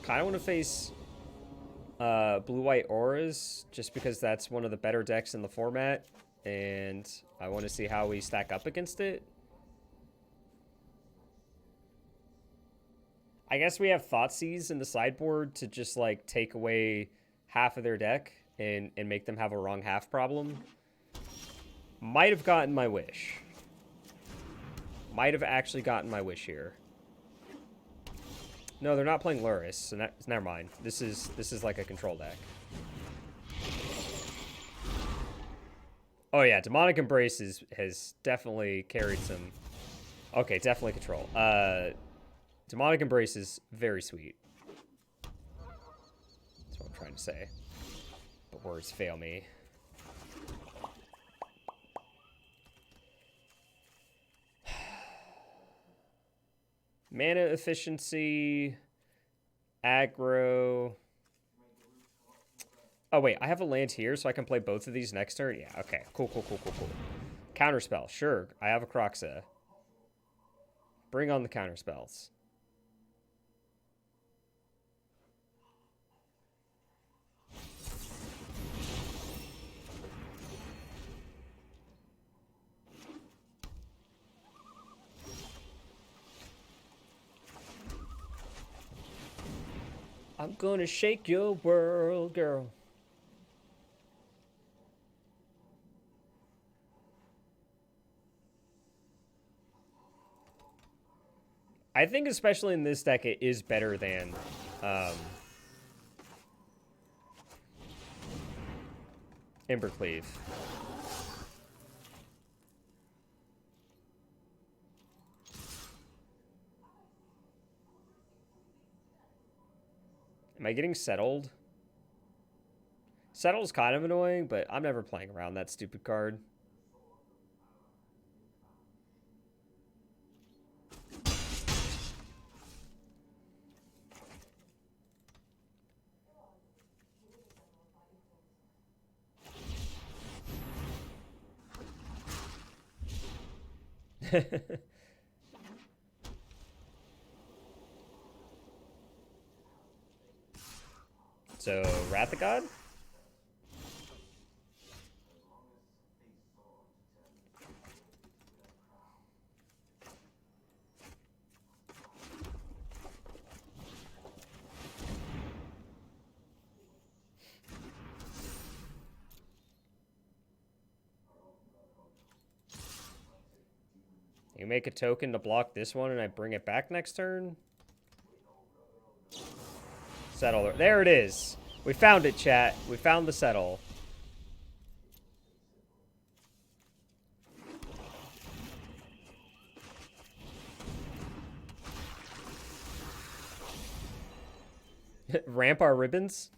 Kinda wanna face blue-white auras, just because that's one of the better decks in the format. And I want to see how we stack up against it. I guess we have Thoughtseize in the sideboard to just, like, take away half of their deck and make them have a wrong half problem. Might have gotten my wish. Might have actually gotten my wish here. No, they're not playing Luris, so never mind. This is like a control deck. Oh yeah, Demonic Embrace has definitely carried some... Okay, definitely control. Demonic Embrace is very sweet. That's what I'm trying to say. But words fail me. Mana efficiency... Aggro... Oh, wait, I have a land here, so I can play both of these next turn? Yeah, okay. Cool. Counterspell, sure. I have a Croxa. Bring on the counterspells. I'm gonna shake your world, girl. I think especially in this deck, it is better than Embercleave. Am I getting settled? Settle's kind of annoying, but I'm never playing around that stupid card. So, Wrath of God? You make a token to block this one and I bring it back next turn? Settle. There it is. We found it, chat. We found the settle. Ramp our ribbons?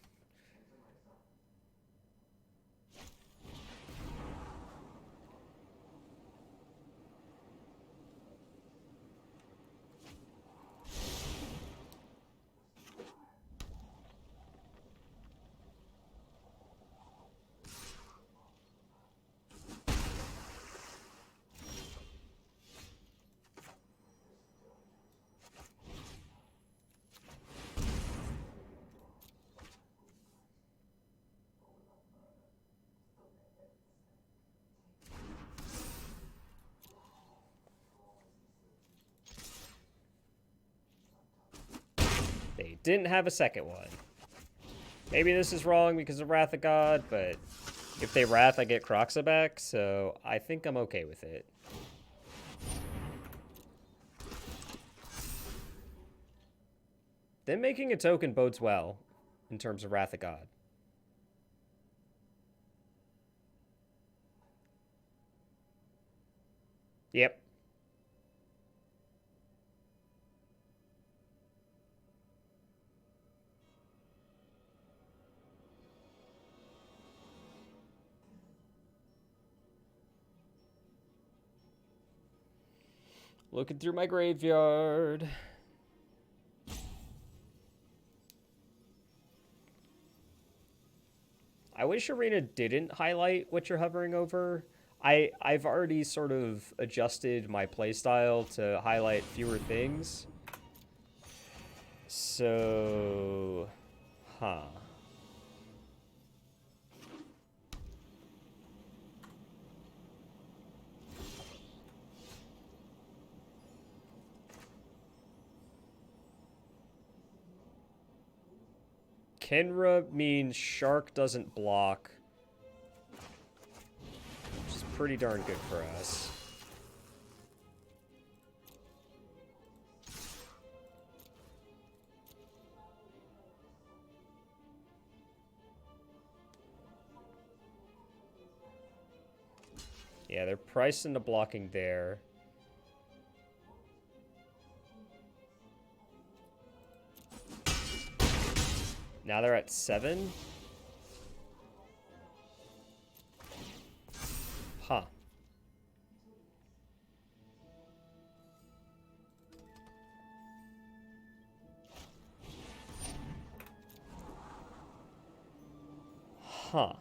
They didn't have a second one. Maybe this is wrong because of Wrath of God, but if they Wrath, I get Croxa back, so I think I'm okay with it. Them making a token bodes well in terms of Wrath of God. Yep. Looking through my graveyard. I wish Arena didn't highlight what you're hovering over. I've already sort of adjusted my playstyle to highlight fewer things. So, huh. Kenra means Shark doesn't block, which is pretty darn good for us. Yeah, they're priced into blocking there. Now they're at 7. Huh. Huh.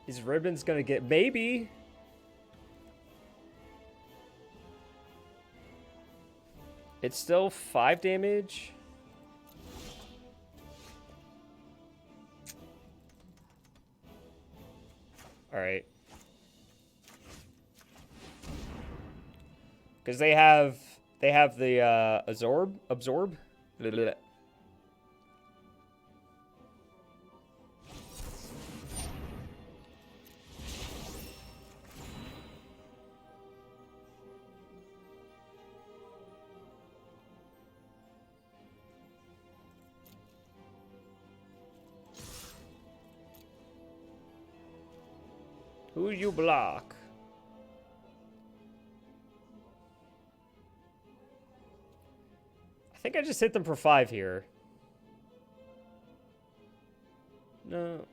Is Ribbon's gonna get... Maybe. It's still 5 damage. Alright. Because they have the absorb. Blah, blah, blah. Who you block? I think I just hit them for 5 here. No.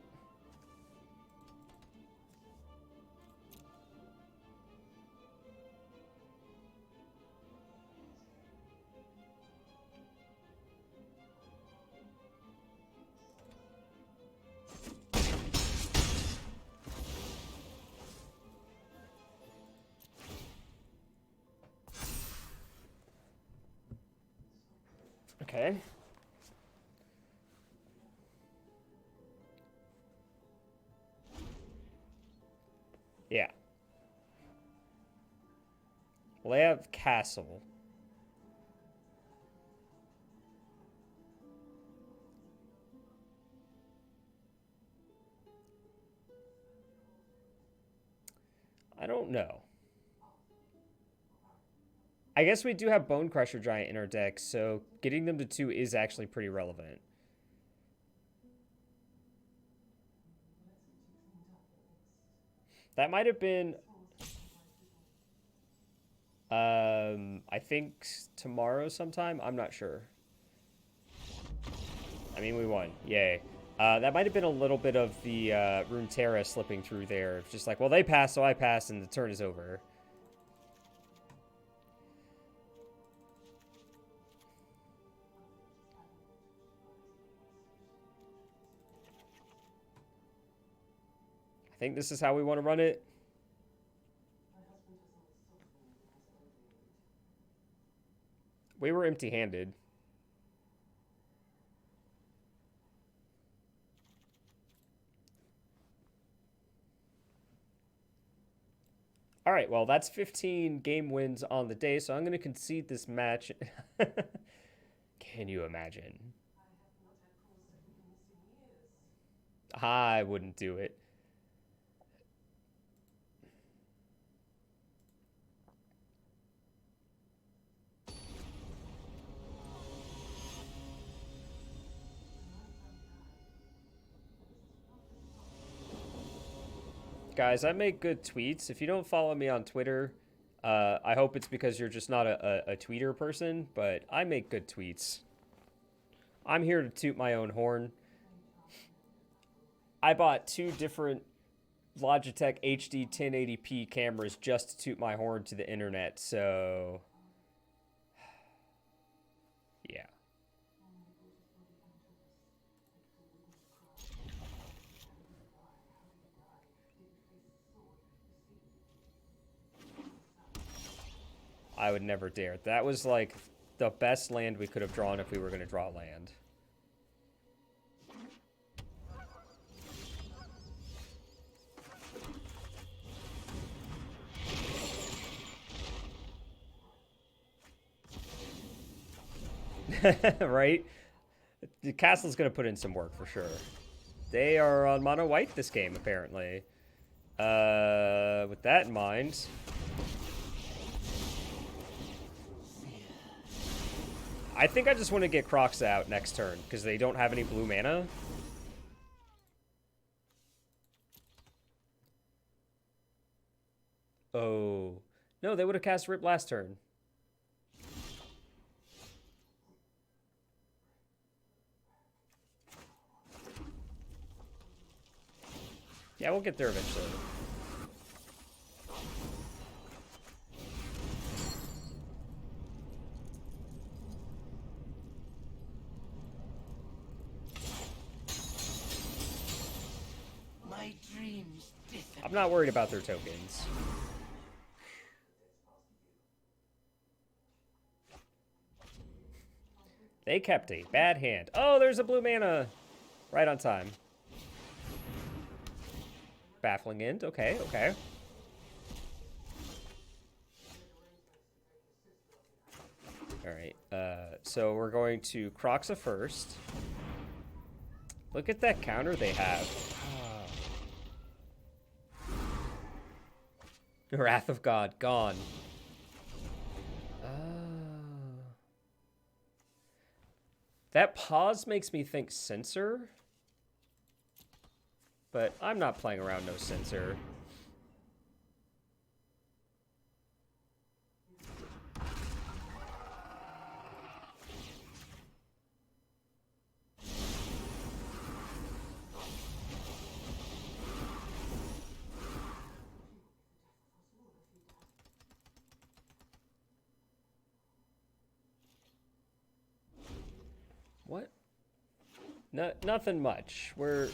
Okay. Yeah. Well, they have castle. I don't know. I guess we do have Bone Crusher Giant in our deck, so getting them to 2 is actually pretty relevant. That might have been, I think tomorrow sometime. I'm not sure. I mean, we won. Yay. That might have been a little bit of the Runeterra slipping through there. It's just like, well, they passed, so I passed, and the turn is over. I think this is how we want to run it. We were empty-handed. All right, well, that's 15 game wins on the day, so I'm going to concede this match. Can you imagine? I wouldn't do it. Guys, I make good tweets. If you don't follow me on Twitter, I hope it's because you're just not a tweeter person, but I make good tweets. I'm here to toot my own horn. I bought 2 different Logitech HD 1080p cameras just to toot my horn to the internet, so... yeah. I would never dare. That was like the best land we could have drawn if we were going to draw land. Right? The castle's going to put in some work for sure. They are on mono white this game, apparently. With that in mind... I think I just want to get Crocs out next turn, because they don't have any blue mana. Oh. No, they would have cast Rip last turn. Yeah, we'll get there eventually. My dreams disappear. I'm not worried about their tokens. They kept a bad hand. Oh, there's a blue mana. Right on time. Baffling End. Okay, okay. Alright, so we're going to Croxa first. Look at that counter they have. Wrath of God, gone. That pause makes me think Censor. But I'm not playing around no Censor. What? No, nothing much. We're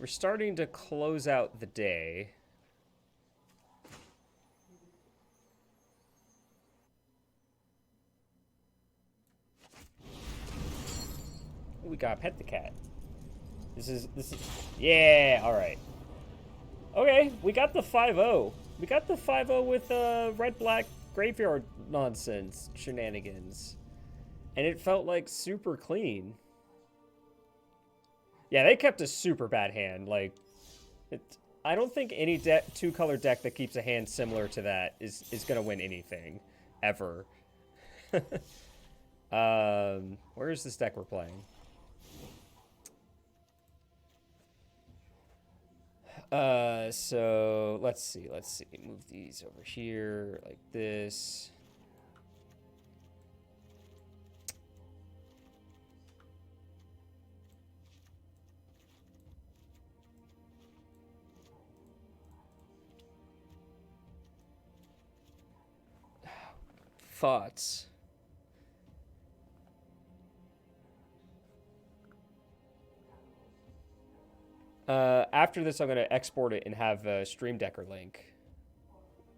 starting to close out the day. We got Pet the Cat. This is yeah, all right. Okay, we got the 5-0. We got the 5-0 with red black graveyard nonsense shenanigans. And it felt like super clean. Yeah, they kept a super bad hand. Like, I don't think any 2-color deck that keeps a hand similar to that is going to win anything. Ever. Where is this deck we're playing? So let's see. Move these over here like this. Thoughts. After this, I'm going to export it and have a Stream Decker link.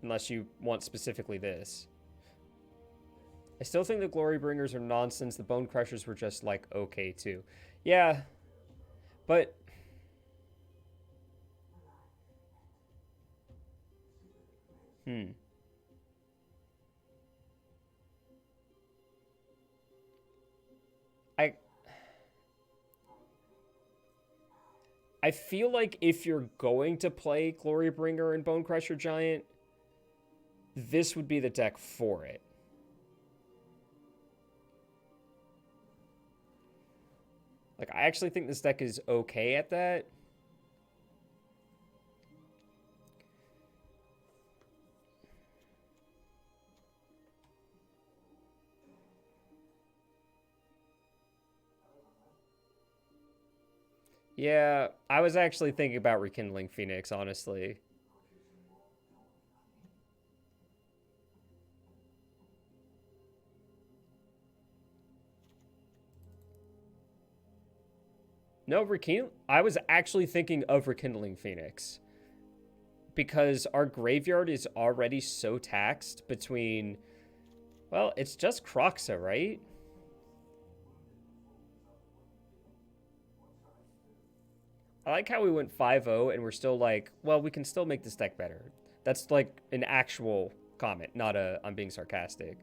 Unless you want specifically this. I still think the Glory Bringers are nonsense. The Bone Crushers were just, like, okay, too. Yeah. But... I feel like if you're going to play Glorybringer and Bone Crusher Giant, this would be the deck for it. Like, I actually think this deck is okay at that. Yeah, I was actually thinking about Rekindling Phoenix, honestly. No, I was actually thinking of Rekindling Phoenix. Because our graveyard is already so taxed between... Well, it's just Kroxa, right? I like how we went 5-0 and we're still like, well, we can still make this deck better. That's like an actual comment, not a I'm being sarcastic.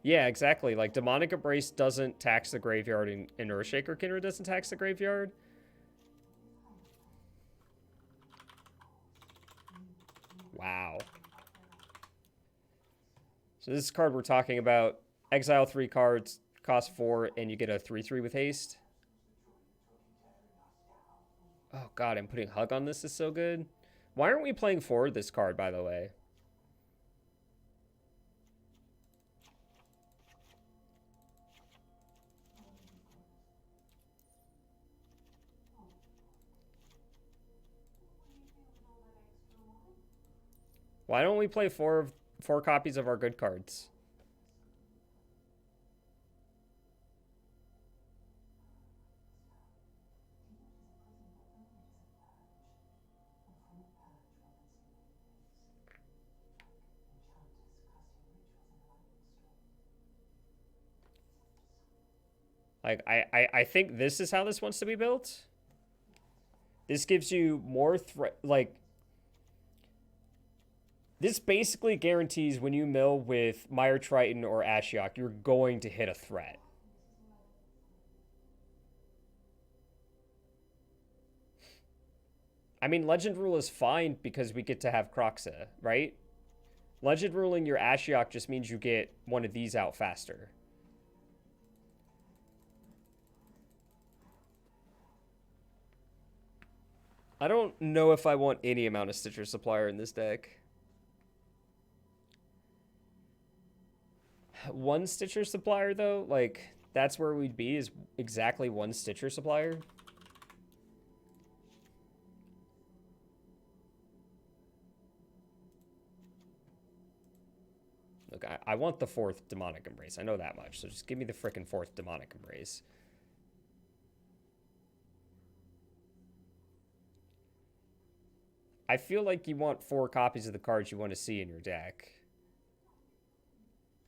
Yeah, exactly. Like, Demonic Embrace doesn't tax the graveyard and Earthshaker Kindred doesn't tax the graveyard. Wow. So this card we're talking about, exile 3 cards, cost 4, and you get a 3/3 with haste. Oh god, I'm putting Hug on this is so good. Why aren't we playing forward this card, by the way? Why don't we play four copies of our good cards? Like, I think this is how this wants to be built. This gives you more like... This basically guarantees when you mill with Mire Triton or Ashiok, you're going to hit a threat. I mean, Legend Rule is fine because we get to have Kroxa, right? Legend Ruling your Ashiok just means you get one of these out faster. I don't know if I want any amount of Stitcher Supplier in this deck. One Stitcher Supplier, though, like, that's where we'd be, is exactly one Stitcher Supplier. Look, I want the 4th Demonic Embrace. I know that much, so just give me the frickin' 4th Demonic Embrace. I feel like you want 4 copies of the cards you want to see in your deck.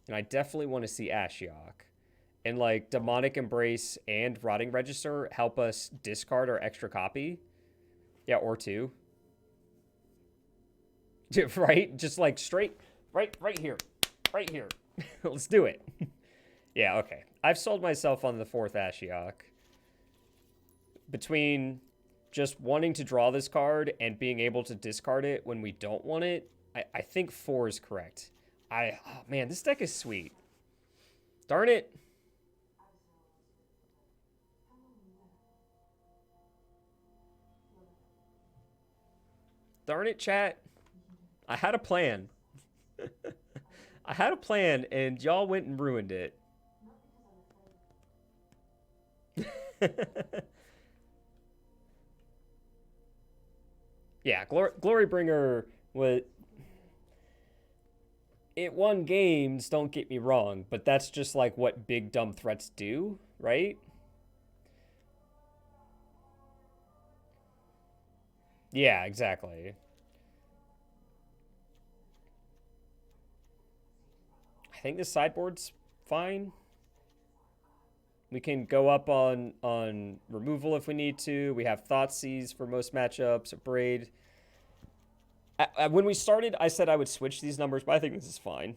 And I definitely want to see Ashiok. And, like, Demonic Embrace and Rotting Register help us discard our extra copy. Yeah, or 2. Right? Just, like, straight... Right here. Right here. Let's do it. Yeah, okay. I've sold myself on the 4th Ashiok. Between just wanting to draw this card and being able to discard it when we don't want it, I think 4 is correct. Oh man, this deck is sweet. Darn it. Darn it, chat. I had a plan. I had a plan, and y'all went and ruined it. Yeah, Glorybringer was... It won games, don't get me wrong, but that's just like what big dumb threats do, right? Yeah, exactly. I think the sideboard's fine. We can go up on removal if we need to. We have Thoughtseize for most matchups, Braid. When we started, I said I would switch these numbers, but I think this is fine.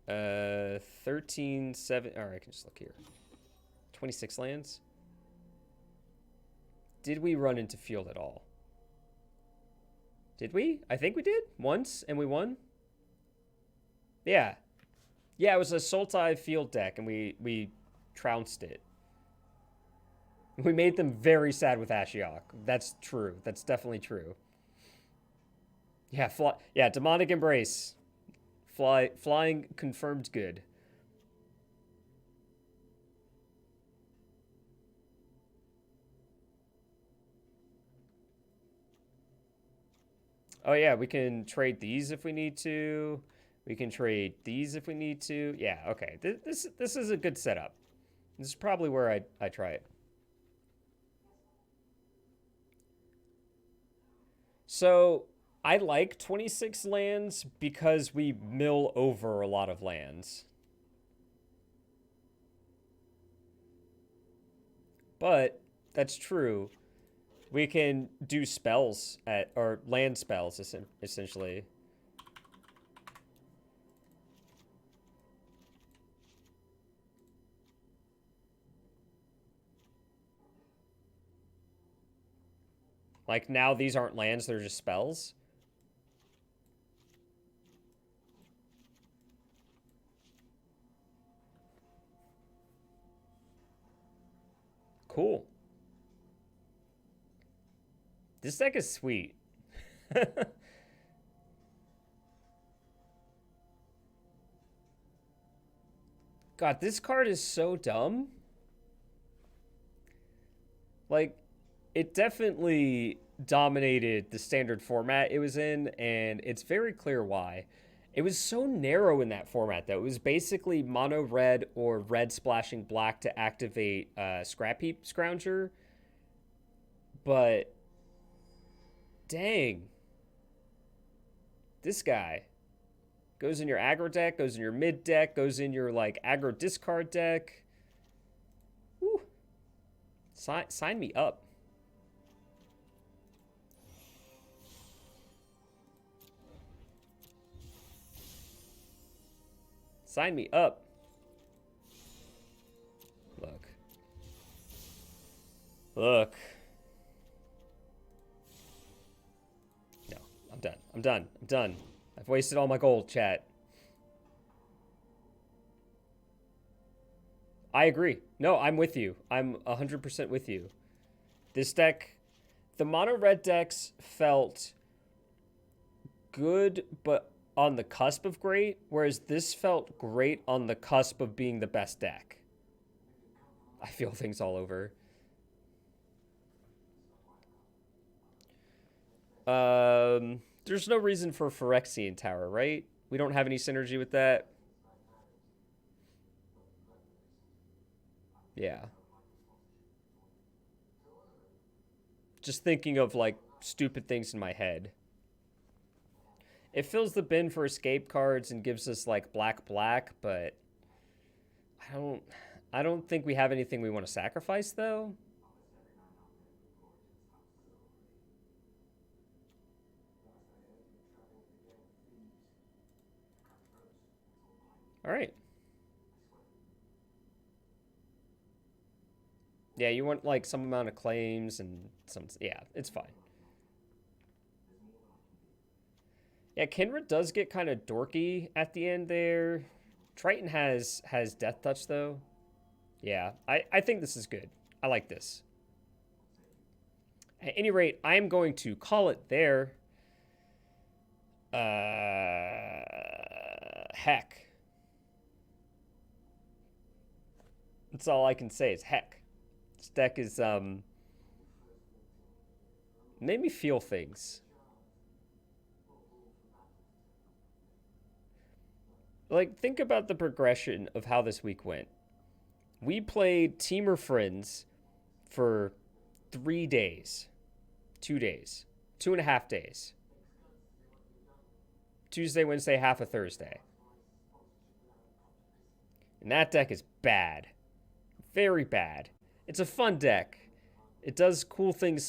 13, 7. All right, I can just look here. 26 lands. Did we run into field at all? Did we? I think we did once, and we won. Yeah. Yeah, it was a Sultai field deck, and we trounced it. We made them very sad with Ashiok. That's true. That's definitely true. Yeah, Demonic Embrace. Flying confirmed good. Oh yeah, we can trade these if we need to. We can trade these if we need to. Yeah, okay. This is a good setup. This is probably where I try it. So I like 26 lands because we mill over a lot of lands. But that's true. We can do spells or land spells essentially. Like now these aren't lands, they're just spells. Cool. This deck is sweet. God, this card is so dumb. Like, it definitely dominated the standard format it was in, and it's very clear why. It was so narrow in that format, though. It was basically mono red or red splashing black to activate Scrap Heap Scrounger. But, dang. This guy goes in your aggro deck, goes in your mid deck, goes in your, like, aggro discard deck. Woo. Sign me up. Sign me up. Look. Look. No, I'm done. I'm done. I'm done. I've wasted all my gold, chat. I agree. No, I'm with you. I'm 100% with you. This deck, the mono red decks felt good, but on the cusp of great, whereas this felt great on the cusp of being the best deck. I feel things all over. There's no reason for Phyrexian Tower, right? We don't have any synergy with that. Yeah. Just thinking of, like, stupid things in my head. It fills the bin for escape cards and gives us, like, black, but I don't think we have anything we want to sacrifice, though. All right. Yeah, you want, like, some amount of claims and some... Yeah, it's fine. Yeah, Kindred does get kind of dorky at the end there. Triton has Death Touch, though. Yeah, I think this is good. I like this. At any rate, I'm going to call it there. Heck. That's all I can say is heck. This deck is, made me feel things. Like, think about the progression of how this week went. We played Team or Friends for 3 days. 2 days. 2.5 days. Tuesday, Wednesday, half a Thursday. And that deck is bad. Very bad. It's a fun deck. It does cool things